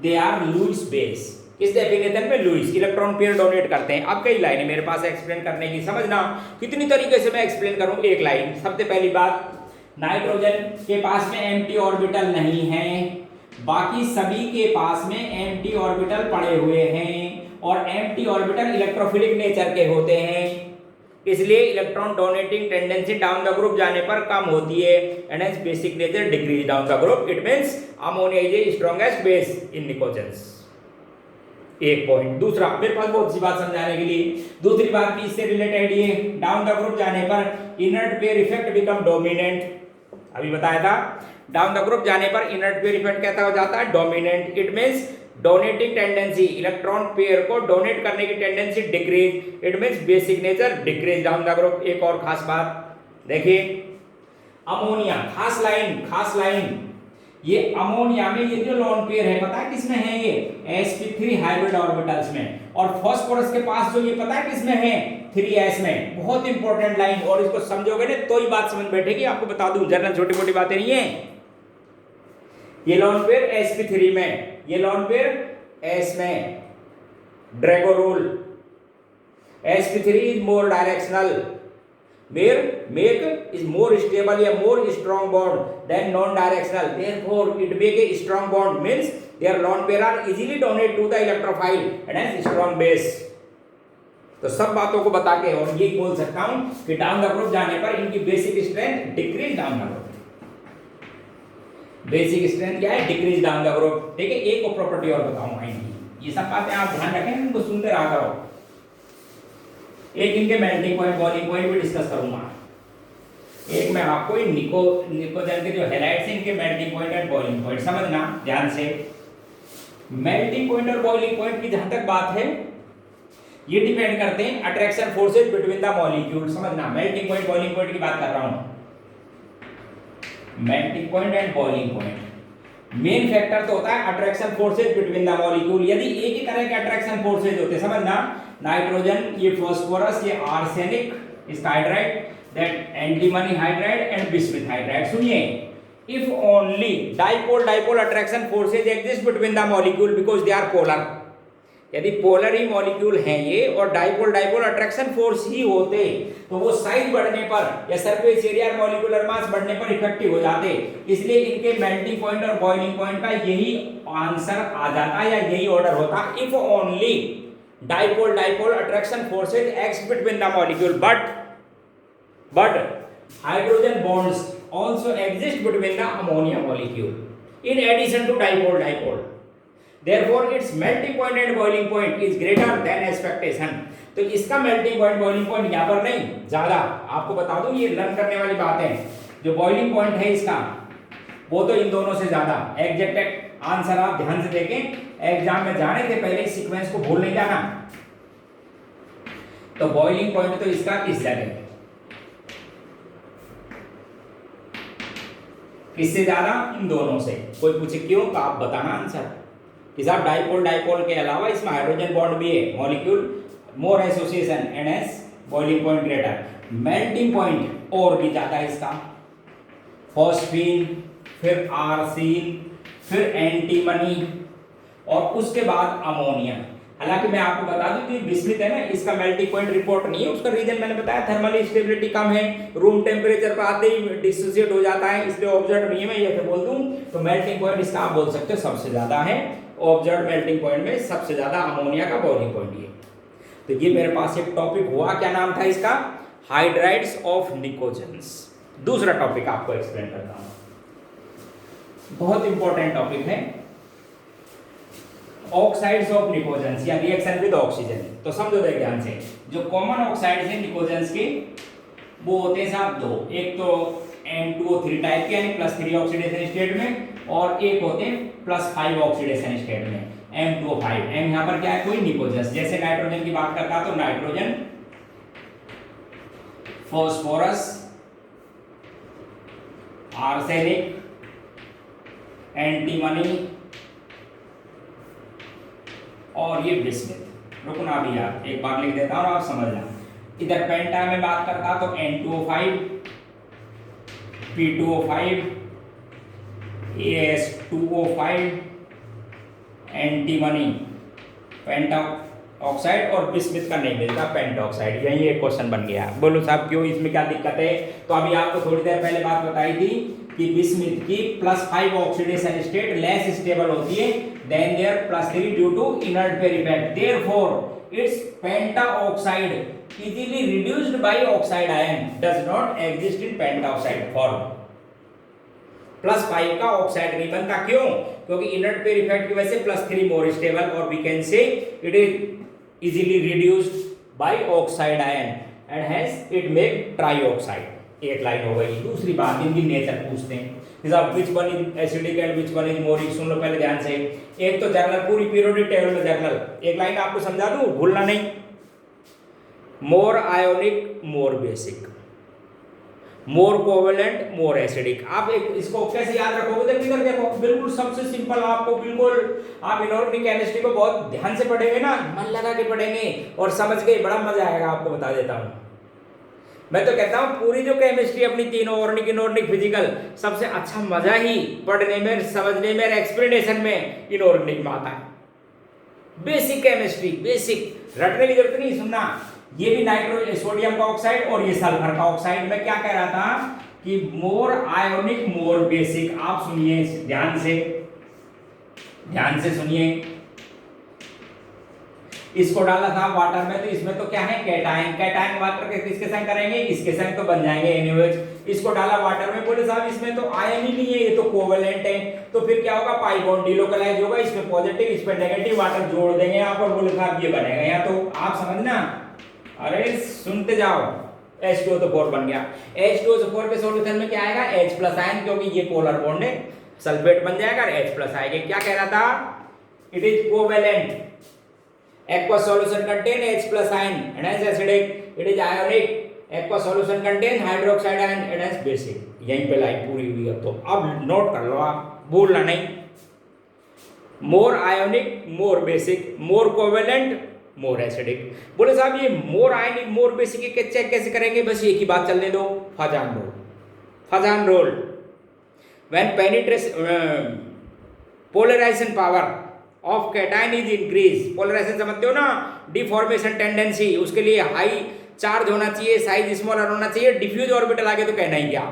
दे आर लुईस बेस। किस डेफिनेशन पे? लुईस, इलेक्ट्रॉन पेयर डोनेट करते हैं। अब कई लाइनें मेरे पास एक्सप्लेन करने की, समझना कितनी तरीके से मैं एक्सप्लेन करूं। एक लाइन, सबसे पहली बात, नाइट्रोजन के पास में एम्प्टी ऑर्बिटल नहीं है, बाकी सभी के पास में एम्प्टी ऑर्बिटल पड़े हुए हैं, और एम्प्टी ऑर्बिटल इलेक्ट्रोफिलिक नेचर के होते हैं, इसलिए electron donating tendency down the group जाने पर कम होती है, and hence basic nature decrease down the group. It means ammonia is the strongest base in pnictogens. एक पॉइंट। दूसरा, मेरे पास बहुत सी बात समझाने के लिए, दूसरी बात भी इससे रिलेटेड ये, डाउन द ग्रुप जाने पर inert pair effect become dominant. अभी बताया था, डाउन द ग्रुप जाने पर इनर्ट पेयर इफेक्ट कैसा हो जाता है? Dominant. It means donating tendency, electron pair को डोनेट करने की tendency decrease. It means basic nature decrease down the group. एक और खास बात देखिए, अमोनिया, खास लाइन, खास लाइन, ये अमोनिया में ये जो लोन पेयर है, पता है किसमें है? ये sp3 हाइब्रिड ऑर्बिटल्स में। और फास्फोरस के पास जो ये पता है किसमें है? 3s में। बहुत इंपॉर्टेंट लाइन, और इसको समझोगे ना तो ही बात समझ बैठेगी। आपको बता दूं, जनरल छोटी मोटी बातें नहीं है। ये लोन पेयर sp3 में, ये लोन पेयर s में, Drago rule. sp3 is more directional, make is more stable, a more strong bond than non-directional, therefore it make a strong bond, means their lone pair are easily donate to the electrophile and has strong base। तो सब बातों को बता के और ये बोल सकता हूं कि डाउन द ग्रुप जाने पर इनकी basic strength decrease down the group. Basic strength क्या है? डिक्रीज डाउन द ग्रुप, ठीक है। एक और प्रॉपर्टी और बताऊंगा इनकी, ये सब बातें आप ध्यान रखें, इनको सुनते रहा करो। एक इनके मेल्टिंग पॉइंट, बॉइलिंग पॉइंट भी डिस्कस करूंगा। एक मैं आपको निकोजन के जो हैलाइड्स हैं, इनके melting point and boiling point समझना ध्यान से। मेल्टिंग पॉइंट और बॉइलिंग पॉइंट की जहां तक बात है, ये डिपेंड करते हैं attraction forces between the molecule, समझना। मेल्टिंग पॉइंट, बॉइलिंग पॉइंट की बात कर रहा हूं। Melting point and boiling point, main factor तो होता है attraction forces between the molecule. यदि एक ही तरह के अट्रैक्शन फोर्सेज होते, समझना, नाइट्रोजन, ये फास्फोरस, ये आर्सेनिक, इसका hydride, that antimony hydride and bismuth hydride. सुनिए, if only dipole attraction forces exist between the molecule because they are polar, यदि पोलर ही मॉलिक्यूल हैं ये और डाइपोल अट्रैक्शन फोर्स ही होते, तो वो साइज बढ़ने पर या सरफेस एरिया और मॉलिक्यूलर मास बढ़ने पर इफेक्टिव हो जाते। इसलिए इनके मेल्टिंग पॉइंट और बॉइलिंग पॉइंट का यही आंसर आ जाता या यही ऑर्डर होता, if only dipole attraction forces act between the molecule, but hydrogen bonds also exist between the ammonia molecule in addition to dipole, therefore its melting point and boiling point is greater than expectation। तो इसका melting point boiling point यहाँ पर नहीं, ज्यादा। आपको बता दूं, ये लर्न करने वाली बात है, जो boiling point है इसका वो तो इन दोनों से ज्यादा। एग्जैक्ट आंसर आप ध्यान से देखें, एग्जाम में जाने से पहले सीक्वेंस को भूल नहीं जाना। तो बॉइलिंग पॉइंट तो इसका इस जगह, किससे ज्यादा? इन दोनों से। कोई पूछे क्यों, तो आप बताना आंसर कि साहब डाइपोल के अलावा इसमें हाइड्रोजन बॉन्ड भी है, मॉलिक्यूल मोर एसोसिएशन, एनएस, boiling point greater, melting point और भी ज्यादा इसका। फॉस्फीन, फिर आर्सीन, फिर एंटीमनी, और उसके बाद अमोनिया। हालांकि मैं आपको बता दूं कि बिस्मिथ है ना, इसका मेल्टिंग पॉइंट रिपोर्ट नहीं है। उसका रीजन मैंने बताया, थर्मल स्टेबिलिटी कम है, रूम टेम्परेचर पर आते ही डिसोसिएट हो जाता है, इसलिए ऑब्जर्व नहीं है। मैं ये फिर बोल दूं तो मेल्टिंग पॉइंट इसका आप बोल सकते हो सबसे ज्यादा है। ऑब्जर्व मेल्टिंग पॉइंट में सबसे ज्यादा अमोनिया का बॉइलिंग पॉइंट ये। तो ये मेरे पास एक टॉपिक हुआ, क्या नाम था इसका? Hydrides of pnictogens. दूसरा टॉपिक आपको एक्सप्लेन करता हूं, बहुत इंपॉर्टेंट टॉपिक है। ऑक्साइड्स ऑफ निकोजेंस या रिएक्शन विद ऑक्सीजन। तो समझो देख ध्यान से, जो कॉमन ऑक्साइड्स हैं निकोजेंस के वो होते हैं साहब दो, एक तो N2O3 टाइप के यानी +3 ऑक्सीडेशन स्टेट में, और एक होते हैं +5 ऑक्सीडेशन स्टेट में M2O5। M यहाँ पर क्या है, कोई निकोजेंस। जैसे नाइट्रोजन की बात करता तो नाइट्रोजन, फॉस्फोरस, आर्सेनिक, एंटीमनी और ये बिस्मिथ। रुकना भी यार, एक बार लिख देता हूं और आप समझना। इधर पेंटा में बात करता तो N2O5, P2O5, AS2O5, एंटीमनी, पेंटा ऑक्साइड, और बिस्मिथ का नहीं मिलता पेंटाऑक्साइड। यही एक क्वेश्चन बन गया। बोलो साहब क्यों, इसमें क्या दिक्कत है? तो अभी आपको थोड़ी देर पहले बात बताई थी कि बिस्मिथ की +5 ऑक्सीडेशन स्टेट लेस स्टेबल होती है than their +3 due to inert pair effect, therefore its pentaoxide easily reduced by oxide ion does not exist in pentaoxide form. +5 का ऑक्साइड नहीं बनता, क्यों? क्योंकि इनर्ट पेयर इफेक्ट की वजह से +3 मोर स्टेबल, और we can say it is easily reduced by oxide ion and hence it make trioxide। एक लाइन हो गई। दूसरी बात, इनकी नेचर पूछते हैं साहब, which one is acidic and which one is moric। सुन लो पहले ध्यान से। एक तो जर्नल, पूरी पीरियोडिक टेबल में जर्नल, एक लाइन आपको समझा दूं, भूलना नहीं। मोर आयोनिक, मोर बेसिक, मोर कोवेलेंट, मोर एसिडिक। आप एक इसको कैसे याद रखोगे? देखो देखो, बिल्कुल सबसे सिंपल। आपको बिल्कुल, आप इनऑर्गेनिक केमिस्ट्री को बहुत ध्यान से पढ़ेंगे ना, मन लगा के पढ़ेंगे और समझ के बड़ा मजा आएगा। आपको बता देता हूँ, मैं तो कहता हूँ पूरी जो केमिस्ट्री अपनी तीनों, ऑर्गेनिक, इनऑर्गेनिक, फिजिकल, सबसे अच्छा मजा ही पढ़ने में, समझने में, एक्सप्लेनेशन में इनऑर्गेनिक में आता है। बेसिक केमिस्ट्री, बेसिक, रटने की जरूरत नहीं, सुनना। ये भी नाइट्रोजन, सोडियम का ऑक्साइड और ये सल्फर का ऑक्साइड। मैं क्या कह रहा था कि मोर आयोनिक, मोर बेसिक। आप सुनिए ध्यान से, ध्यान से सुनिए। इसको डाला था वाटर में, तो इसमें तो क्या है, कैटायन। कैटायन वाटर के किसके संग करेंगे, इसके संग, तो बन जाएंगे एनओएच। इसको डाला वाटर में, बोले साहब इसमें तो आयन ही नहीं है, ये तो कोवेलेंट है, तो फिर क्या होगा, पाई बॉन्ड डिलोकलाइज होगा, इसमें पॉजिटिव, इसमें नेगेटिव, वाटर जोड़ देंगे आप, और बोले साहब ये बनेगा। या तो आप समझना, अरे सुनते जाओ। H2O4 बन गया। H2O4 के सॉल्यूशन में क्या आएगा, H+ आयन, क्योंकि ये पोलर बॉन्ड है, सल्फेट बन जाएगा और H+ आएगा। क्या कह रहा था, it is covalent, aqueous solution contain H+ ion and hence acidic, it is ionic, aqueous solution contain hydroxide ion and hence basic। यहीं पे लाइन पूरी हुई है। तो अब नोट कर लो, आप भूलना नहीं। मोर आयोनिक, मोर बेसिक, मोर कोवेलेंट, मोर एसिडिक। बोले साहब ये मोर आयनिक, मोर बेसिक के चेक कैसे करेंगे? बस एक ही बात चलने दो, Fajans rule. Fajans rule, when penetration polarisation power of cation is increase. Polarisation समझते हो ना, डिफॉर्मेशन टेंडेंसी, उसके लिए हाई चार्ज होना चाहिए, साइज स्मॉलर होना चाहिए, डिफ्यूज ऑर्बिटल आगे तो कहना ही क्या।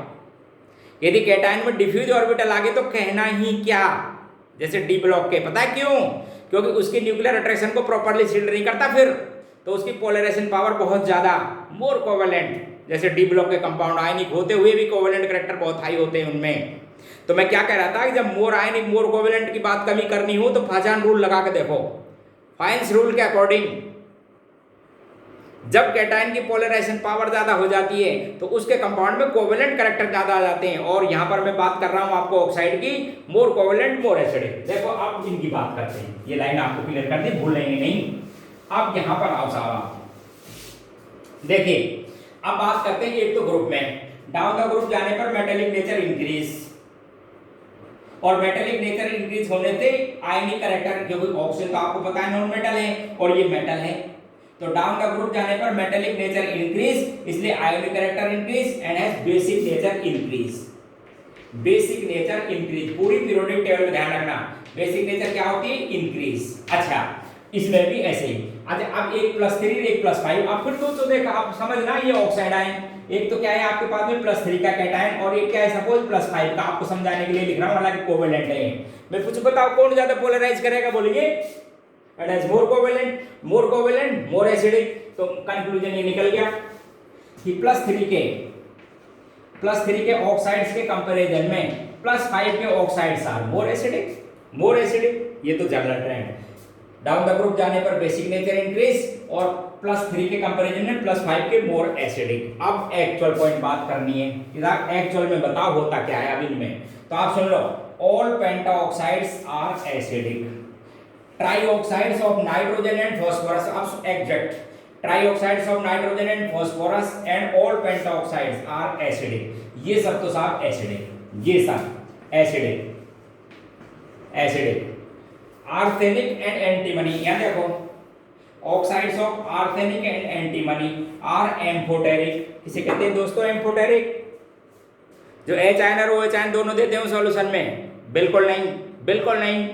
यदि कैटायन में डिफ्यूज ऑर्बिटल आगे तो कहना ही क्या, जैसे डी ब्लॉक के। पता है क्यों? क्योंकि उसकी न्यूक्लियर अट्रैक्शन को प्रॉपर्ली शील्ड नहीं करता, फिर तो उसकी पोलराइजेशन पावर बहुत ज्यादा। मोर कोवेलेंट, जैसे डी ब्लॉक के कंपाउंड आयनिक होते हुए भी कोवेलेंट कैरेक्टर बहुत हाई होते हैं उनमें। तो मैं क्या कह रहा था कि जब मोर आयनिक, मोर कोवेलेंट की बात कभी करनी हो तो फाजान रूल लगा के देखो। फाइन्स रूल के अकॉर्डिंग जब कैटायन की पोलराइजेशन पावर ज्यादा हो जाती है तो उसके कंपाउंड में कोवेलेंट कैरेक्टर ज्यादा आ जाते हैं। और यहां पर मैं बात कर रहा हूं आपको ऑक्साइड की, मोर कोवेलेंट, मोर एसिडिक। देखो अब इनकी बात करते हैं, ये लाइन आपको क्लियर कर दी, भूलेंगे नहीं। अब यहां पर आओ साहब, देखिए अब बात करते हैं एक तो ग्रुप में, डाउन द ग्रुप जाने पर मेटेलिक नेचर इंक्रीज, और मेटेलिक नेचर इंक्रीज होने से आयनिक कैरेक्टर, क्योंकि ऑक्सीजन तो आपको पता है नॉन मेटल है और ये मेटल है, तो डाउन द ग्रुप जाने पर मेटेलिक नेचर इंक्रीज, इसलिए ionic character increase and has basic nature increase. Basic nature increase, पूरी पीरियोडिक टेबल में ध्यान रखना, बेसिक नेचर क्या होती है, इंक्रीज। अच्छा इसमें भी ऐसे ही। अच्छा अब एक +3 एक +5, अब फिर तो देखा आप समझना, ये ऑक्साइड आयन, एक तो क्या है आपके पास में +3 का कैटायन और एक क्या है सपोज +5 का। आपको समझाने के लिए लिख रहा हूं, हालांकि कोवेलेंट है। मैं कुछ बताओ कौन ज्यादा पोलराइज करेगा, बोलिए। It has more covalent, more acidic। तो कंक्लूजन ये निकल गया कि +3 के ऑक्साइड्स के कंपैरिजन में +5 के ऑक्साइड्स आर मोर एसिडिक। ये तो general trend. Down the group जाने पर बेसिक नेचर इंक्रीज और +3 के कंपैरिजन में +5 के मोर एसिडिक। अब एक्चुअल पॉइंट बात करनी है, इधर एक्चुअल में बताओ होता क्या है अब इनमें, तो आप सुन लो। All pentoxides are acidic, trioxides of nitrogen and phosphorus, अब exact trioxides of nitrogen and phosphorus and all pentoxides are acidic. ये सब तो साहब एसिडिक, ये सब acidic, acidic. Arsenic and antimony, यहां देखो oxides of arsenic and antimony are amphoteric. इसे कहते हैं दोस्तों एम्फोटेरिक। जो एच आयन और OH आयन दोनों देते हैं सॉल्यूशन में, बिल्कुल नहीं, बिल्कुल नहीं।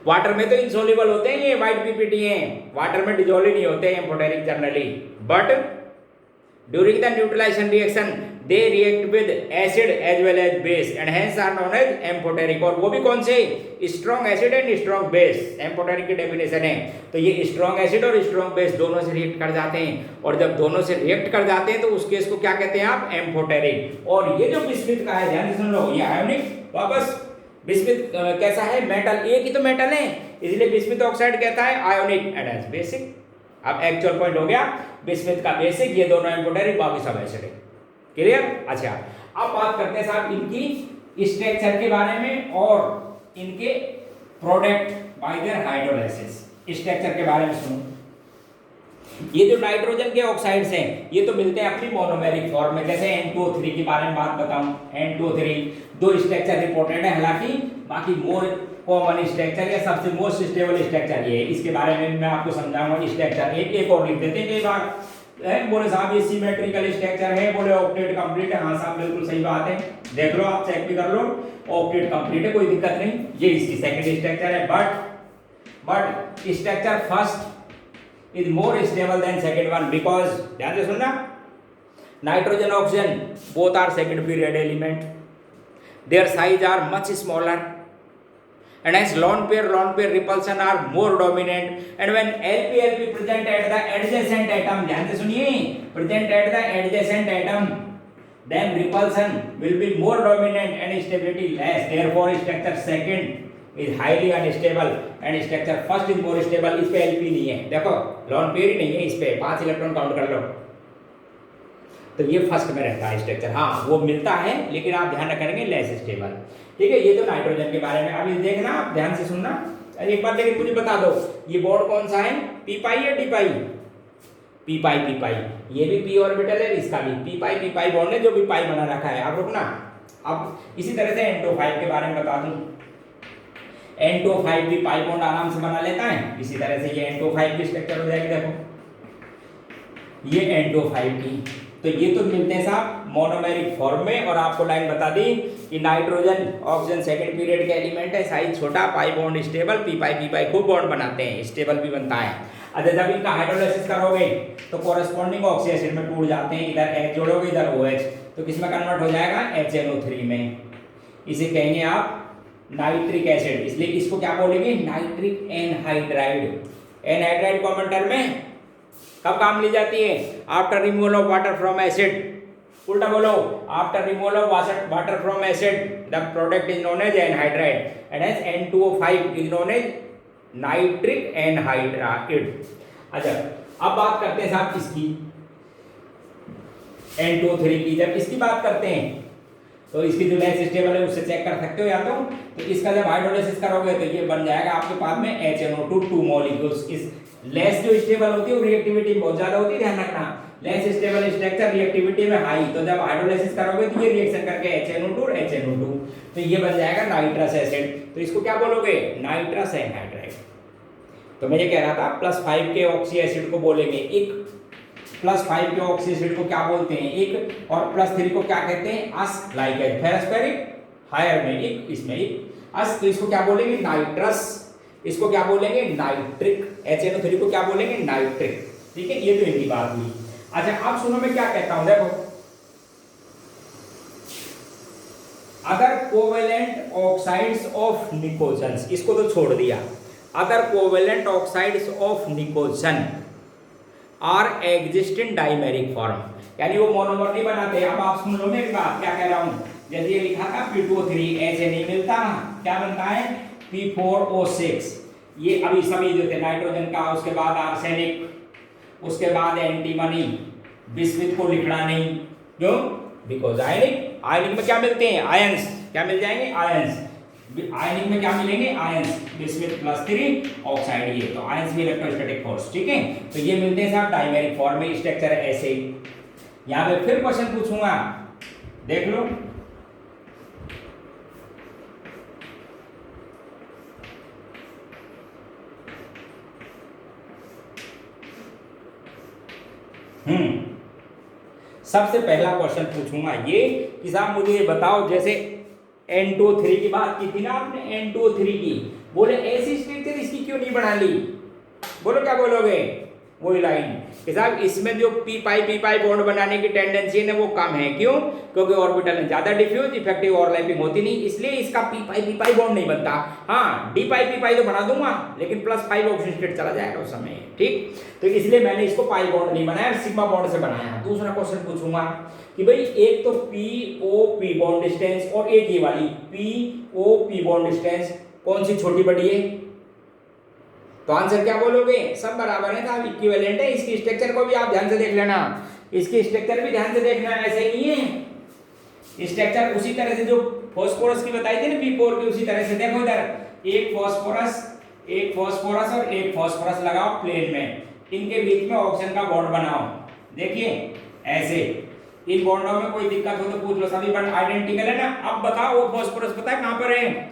वाटर में तो इनसोल्युबल होते हैं ये व्हाइट पीपीटी हैं, वाटर में डिजोल्व ही नहीं होते amphoteric generally, but during the neutralization reaction they react with acid as well as base and hence are known as amphoteric. और वो भी कौन से? Strong acid and strong base, amphoteric की डेफिनेशन है। तो ये स्ट्रॉन्ग एसिड और स्ट्रॉन्ग बेस दोनों से रिएक्ट कर जाते हैं, और जब दोनों से रिएक्ट कर जाते हैं तो उस केस को क्या कहते हैं आप? एम्फोटेरिक। और ये जो बिस्मिथ का है, ध्यान से सुन लो, ये आयोनिक, वापस बिस्मिथ कैसा है? मेटल, एक ही तो मेटल है, इसलिए बिस्मिथ ऑक्साइड कहता है आयोनिक एंड एज बेसिक। अब एक्चुअल पॉइंट हो गया बिस्मिथ का बेसिक, ये दोनों एम्फोटेरिक, बाकी सब एसिडिक। क्लियर? अच्छा, अब बात करते हैं साहब इनकी स्ट्रक्चर के बारे में और इनके product bye there hydrolysis. Structure के बारे में सुनो। ये जो नाइट्रोजन के ऑक्साइड्स हैं ये तो मिलते हैं अपनी मोनोमेरिक फॉर्म में, जैसे N2O3 के बारे में बात बताऊं। N2O3 दो स्ट्रक्चर रिपोर्टेड है, हालांकि बाकी मोर कॉमन स्ट्रक्चर या सबसे मोस्ट स्टेबल स्ट्रक्चर ये है। इसके बारे में मैं आपको समझाऊंगा। स्ट्रक्चर एक और लिख देते हैं कई बार, बोले साहब ये सिमेट्रिकल स्ट्रक्चर है, बोले ऑक्टेट कंप्लीट है। हाँ साहब बिल्कुल सही बात है, देख लो आप, चेक भी कर लो, ऑक्टेट कंप्लीट है, कोई दिक्कत नहीं। ये इसकी सेकंड स्ट्रक्चर है, but structure first is more stable than second one because, ध्यान से सुनना, nitrogen oxygen both are second period element, their size are much smaller and as lone pair repulsion are more dominant, and when LP present at the adjacent atom, ध्यान से सुनिए, present at the adjacent atom, then repulsion will be more dominant and stability less, therefore structure second is highly unstable and structure first is more stable। इस पे LP नहीं है, देखो lone pair ही नहीं है, इस पे 5 इलेक्ट्रॉन काउंट कर लो, तो ये फर्स्ट में रहता है स्ट्रक्चर। हाँ वो मिलता है, लेकिन आप ध्यान रखेंगे लेस स्टेबल। ठीक है, ये तो नाइट्रोजन के बारे में। अभी देखना, आप ध्यान से सुनना एक बार, लेकिन मुझे बता दो ये बॉन्ड कौन सा है? पी पाई या डी पाई? पी पाई, पी पाई। ये भी पी ऑर्बिटल है, इसका भी पी पाई बॉन्ड है, जो भी पाई बना रखा है। आप रुकना, अब इसी तरह से N2O5 के बारे में बता दूं। N2O5 भी पाई बॉन्ड आराम से बना लेता है, इसी तरह से ये N2O5 की स्ट्रक्चर हो जाएगी। देखो ये N2O5 की, तो ये तो मिलते हैं साहब मोनोमेरिक फॉर्म में। और आपको लाइन बता दी कि नाइट्रोजन ऑक्सीजन सेकंड पीरियड के एलिमेंट है, साइज छोटा, पाई बॉन्ड स्टेबल, पी पाई खूब बॉन्ड बनाते हैं, स्टेबल भी बनता है। अच्छा, जब इनका हाइड्रोलाइसिस करोगे तो कोरेस्पॉन्डिंग ऑक्सी एसिड में टूट जाते हैं, इधर H जोड़ोगे इधर OH, तो किस में कन्वर्ट हो जाएगा? HNO3 में। इसे कहेंगे आप नाइट्रिक एसिड, इसलिए इसको क्या बोलेंगे? Nitric anhydride. Anhydride common term में कब काम ली जाती है? After removal of water from acid. उल्टा बोलो, after removal of water from acid the product is known as anhydride and as N2O5 is known as nitric anhydride. अच्छा, अब बात करते हैं साहब इसकी N2O3 की। जब इसकी बात करते हैं तो इसकी जो लेस स्टेबल है उससे चेक कर सकते हो या तो इसका जब हाइड्रोलाइसिस करोगे तो ये बन जाएगा आपके पास में HNO2 2 मॉलिक्यूल्स। इस लेस जो स्टेबल होती है वो रिएक्टिविटी बहुत ज्यादा होती है, ध्यान रखना। लेस स्टेबल स्ट्रक्चर रिएक्टिविटी में हाई, तो जब हाइड्रोलाइसिस करोगे तो ये रिएक्शन करके HNO2 और HNO2, तो ये बन जाएगा नाइट्रस एसिड। तो इसको क्या बोलोगे? Nitrous anhydride. तो मैं ये कह रहा था +5 के ऑक्सी एसिड को बोलेंगे एक, +5 के ऑक्सी एसिड को क्या बोलते हैं? एक, और +3 को क्या कहते हैं? अस, लाइक एज फेरस्फेरिक, हायर में एक, इसमें एक अस, तो इसको क्या बोलेंगे? नाइट्रस। इसको क्या बोलेंगे? नाइट्रिक। HNO3 को क्या बोलेंगे? नाइट्रिक। ठीक है, ये तो इनकी बात हुई। अच्छा, अब सुनो मैं क्या कहता हूं, देखो other covalent oxides of pnicogen, इसको तो छोड़ दिया। Other covalent oxides of pnicogen are exist in dimeric form, यानी वो मोनोमर नहीं बनाते। अब आप सुन लो मेरी बात, क्या कह रहा हूं। जैसे ये लिखा था P2O3 ऐसे नहीं मिलता, क्या बनता है? P4O6। ये अभी सभी जो थे नाइट्रोजन का, उसके बाद आर्सेनिक, उसके बाद एंटीमनी, बिस्मिथ को लिखना नहीं, क्यों? बिकॉज आयनिक, आयनिक में क्या मिलते हैं? आयंस। क्या मिल जाएंगे? आयंस। आयनिक में क्या मिलेंगे? आयंस। बिस्मिथ +3 ऑक्साइड, ये तो आयंस में इलेक्ट्रोस्टैटिक फोर्स, ठीक है। तो ये मिलते हैं साहब डायमेरिक फॉर्म में, स्ट्रक्चर ऐसे ही। यहां पे फिर क्वेश्चन पूछूंगा, देख लो। सबसे पहला क्वेश्चन पूछूंगा ये कि साहब मुझे ये बताओ, जैसे N2O3 की बात की थी ना आपने, N2O3 की, बोले ऐसी स्ट्रक्चर इसकी क्यों नहीं बना ली? बोलो क्या बोलोगे? वही लाइन कि साहब इसमें जो पी पाई बॉन्ड बनाने की टेंडेंसी है ना वो कम है, क्यों? क्योंकि ऑर्बिटल में ज्यादा डिफ्यूज इफेक्टिव ओवरलैपिंग होती नहीं, इसलिए इसका पी पाई बॉन्ड नहीं बनता। हाँ, डी पाई तो बना दूंगा, लेकिन +5 ऑक्सीजन स्टेट चला जाएगा उस समय, ठीक। तो इसलिए मैंने इसको पाई बॉन्ड नहीं बनाया, सिग्मा बॉन्ड से बनाया। दूसरा क्वेश्चन पूछूंगा कि भाई एक तो पी बॉन्ड डिस्टेंस और एक ये वाली पी बॉन्ड डिस्टेंस कौन सी छोटी बड़ी है? तो आंसर क्या बोलोगे? सब बराबर है साहब, इक्विवेलेंट है। इसकी स्ट्रक्चर को भी आप ध्यान से देख लेना, इसकी स्ट्रक्चर भी ध्यान से देखना, ऐसे नहीं है स्ट्रक्चर उसी तरह से जो फास्फोरस की बताई थी ना P4 की, उसी तरह से देखो इधर एक फास्फोरस और एक फास्फोरस लगाओ प्लेन में, इनके बीच में ऑक्सीजन का बॉन्ड बनाओ, देखिए ऐसे। इन बॉन्डों में कोई दिक्कत हो तो पूछ लो, सभी बॉन्ड आइडेंटिकल है ना। अब बताओ वो फास्फोरस पता है कहां पर है?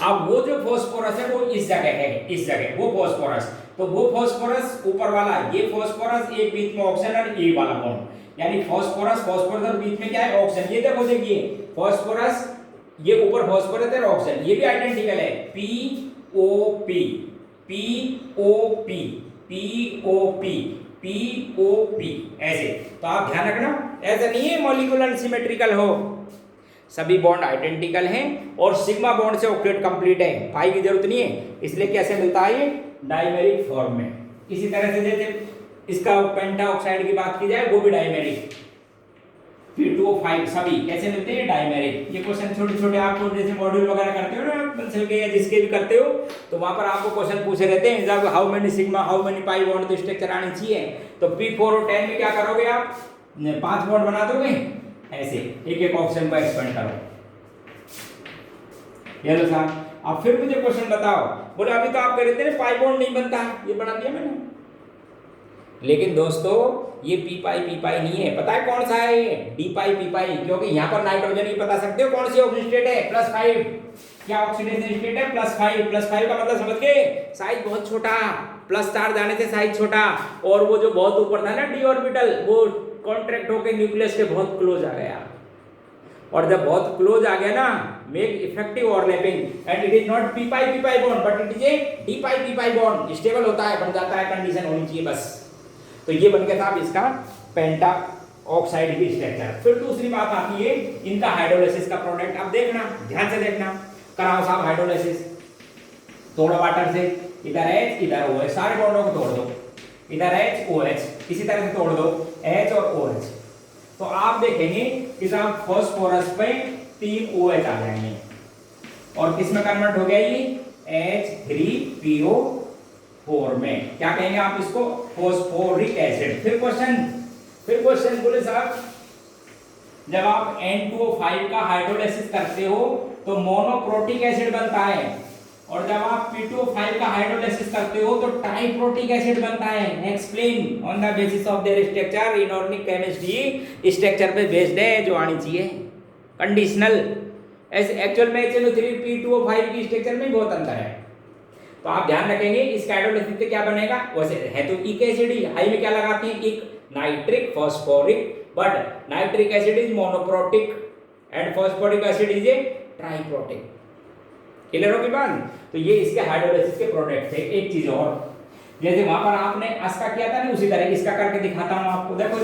अब वो जो फास्फोरस है वो इस जगह है, इस जगह वो फास्फोरस, तो वो फास्फोरस ऊपर वाला, ये फास्फोरस, एक बीच में ऑक्सीजन और ये वाला बॉन्ड, यानी फास्फोरस और बीच में क्या है? ऑक्सीजन। ये देखो, देखिए फास्फोरस, ये ऊपर फास्फोरस है और ऑक्सीजन, ये भी आइडेंटिकल है, POP ऐसे। तो आप ध्यान रखना, ऐसा नहीं है मॉलिक्यूलर अनसिमेट्रिकल हो, सभी बॉन्ड आइडेंटिकल हैं और सिग्मा बॉन्ड से ऑक्टेट कंप्लीट है, पाई की जरूरत नहीं है। इसलिए कैसे मिलता है ये? डायमेरिक फॉर्म में। इसी तरह से जैसे इसका पेंटा ऑक्साइड की बात की जाए, वो भी डायमेरिक, P2O5 सभी कैसे मिलते हैं? डायमेरिक। ये क्वेश्चन छोटे छोटे आपको जैसे मॉड्यूल वगैरह करते हो ना पेंसिल के या जिसके भी करते हो, तो वहां पर आपको क्वेश्चन पूछे रहते हैं, जब how many sigma how many pi bond तो स्ट्रक्चर आनी चाहिए। तो P4 और 10 में क्या करोगे आप? 5 बॉन्ड बना दोगे ऐसे, एक एक ऑक्सीजन पर एक्सपेंड करो। ये लो साहब, अब फिर मुझे क्वेश्चन बताओ, बोले अभी तो आप कह रहे थे ना पाई बॉन्ड नहीं बनता, ये बना दिया मैंने। लेकिन दोस्तों ये पी पाई नहीं है, पता है कौन सा है? डी पाई, क्योंकि यहाँ पर नाइट्रोजन ही बता सकते हो कौन सी ऑक्सीजन स्टेट है? +5। क्या ऑक्सीडेशन स्टेट है? +5 का मतलब समझ गए? साइज बहुत छोटा, +4 जाने से साइज छोटा, और वो जो बहुत ऊपर था ना डी ऑर्बिटल, वो कॉन्ट्रैक्ट होकर न्यूक्लियस के बहुत क्लोज आ गया, और जब बहुत क्लोज आ गया ना, make effective overlapping and it is not P pi bond but it is A D pi bond, stable होता है, बन जाता है, कंडीशन होनी चाहिए बस। तो ये बन गया था इसका पेंटा ऑक्साइड की स्ट्रक्चर। फिर दूसरी बात आती है इनका हाइड्रोलाइसिस का प्रोडक्ट। अब देखना, ध्यान से देखना, कराओ साहब हाइड्रोलाइसिस, तोड़ो वाटर से, इधर H इधर OH, सारे बॉन्डों को तोड़ दो, इधर H OH इसी तरह से तोड़ दो, H और OH। तो आप देखेंगे कि साहब फास्फोरस पे 3 OH आ जाएंगे, और किस में कन्वर्ट हो गया ये? H3PO4 में। क्या कहेंगे आप इसको? Phosphoric acid. फिर क्वेश्चन बोले साहब, जब आप N2O5 का हाइड्रोलाइसिस करते हो तो मोनोप्रोटिक एसिड बनता है, और जब आप P2O5 का हाइड्रोलाइसिस करते हो तो ट्राइप्रोटिक एसिड बनता है। Explain on the basis of their structure. Inorganic chemistry structure पे बेस्ड है, जो आनी चाहिए कंडीशनल। ऐसे एक्चुअल में HNO3 P2O5 की स्ट्रक्चर में बहुत अंतर है, तो आप ध्यान रखेंगे इसका हाइड्रोलाइसिस से क्या बनेगा? वैसे है तो इक एसिड ही, हाई में क्या लगाते हैं? इक, nitric, phosphoric, but nitric acid is monoprotic and phosphoric acid is a triprotic. Clear होगी बात? तो ये इसके हाइड्रोलाइसिस के प्रोडक्ट थे। एक चीज और, जैसे वहां पर आपने असका किया था ना, उसी तरह इसका करके दिखाता हूं आपको। देखो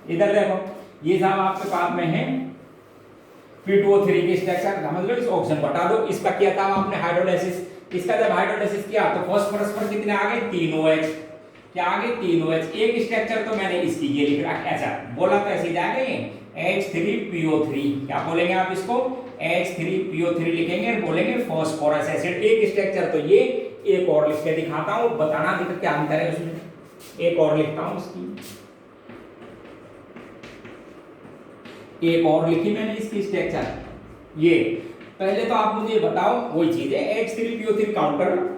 इधर देखो, ये साहब आपके पास में है P2O3 की स्ट्रक्चर, समझ लो, इस ऑक्सीजन को हटा दो। इसका किया था आपने हाइड्रोलाइसिस, इसका जब हाइड्रोलाइसिस किया तो फास्फोरस पर कितने आ गए? 3 OH। क्या आ गए? 3 OH। एक स्ट्रक्चर तो मैंने इसकी ये लिख रखा, ऐसा बोला तो ऐसे जाएगा ये H3PO3। क्या बोलेंगे आप इसको? H3PO3 लिखेंगे और बोलेंगे फास्फोरस एसिड। एक स्ट्रक्चर तो ये, एक और लिख के दिखाता हूँ, बताना कि क्या अंतर है उसमें। एक और लिखता हूँ इसकी, एक और लिखी मैंने इसकी स्ट्रक्चर। ये पहले तो आप मुझे बताओ वही चीज है, H3PO3 counter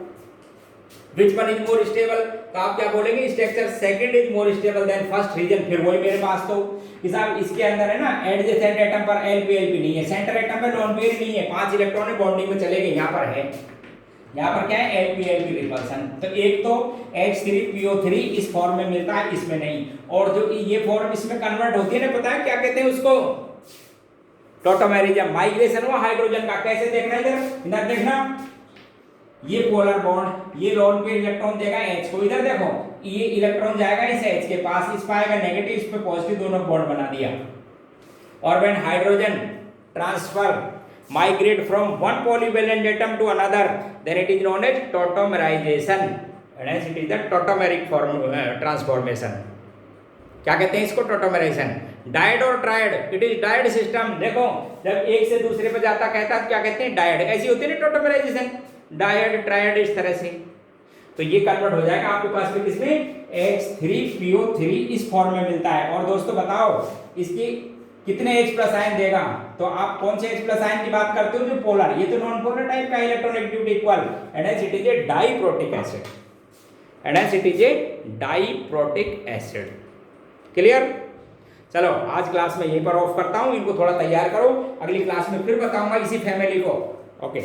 which one is more stable, तो आप क्या बोलेंगे structure second is more stable than first reason. फिर वही मेरे पास तो कि साहब इसके अंदर है ना एडजेसेंट एटम पर एलपी नहीं है, सेंटर एटम पर लोन पेयर नहीं है, 5 इलेक्ट्रॉन बॉन्डिंग में चले गए, यहाँ पर है, यहाँ पर क्या है एलपी रिपल्सन। तो एक तो H3PO3 इस फॉर्म में मिलता है, इसमें नहीं। और जो ये फॉर्म इसमें कन्वर्ट होती है ना, पता है क्या कहते हैं उसको, टॉटोमेरिज्म। माइग्रेशन हुआ हाइड्रोजन का, कैसे देखना इधर, इधर देखना, ये पोलर बॉन्ड, ये लोन पेयर इलेक्ट्रॉन देगा H को, इधर देखो ये इलेक्ट्रॉन जाएगा इस H के पास, इस पाएगा नेगेटिव, इस पे पॉजिटिव, दोनों बॉन्ड बना दिया। और when hydrogen transfer migrate from one polyvalent atom to another, then it is known as tautomerization, and hence it is the tautomeric form transformation। क्या कहते हैं इसको, टॉटोमेराइजेशन। डायड और triad, it is dyad system. देखो जब एक से दूसरे पे जाता कहता है क्या कहते हैं, डायड। ऐसी होती है ना टॉटोमेराइजेशन, डायड ट्रायड इस तरह से। तो ये कन्वर्ट हो जाएगा आपके पास में किसमें, H3PO3 इस फॉर्म में मिलता है। और दोस्तों बताओ इसकी कितने H प्लस आयन देगा, तो आप कौन से H प्लस आयन की बात करते हो, जो पोलर, ये तो नॉन पोलर टाइप का electronegativity equal, and hence it is a diprotic acid, and hence it is a diprotic acid. Clear. चलो आज क्लास में यहीं पर ऑफ करता हूं, इनको थोड़ा तैयार करो, अगली क्लास में फिर बताऊंगा इसी फैमिली को। ओके।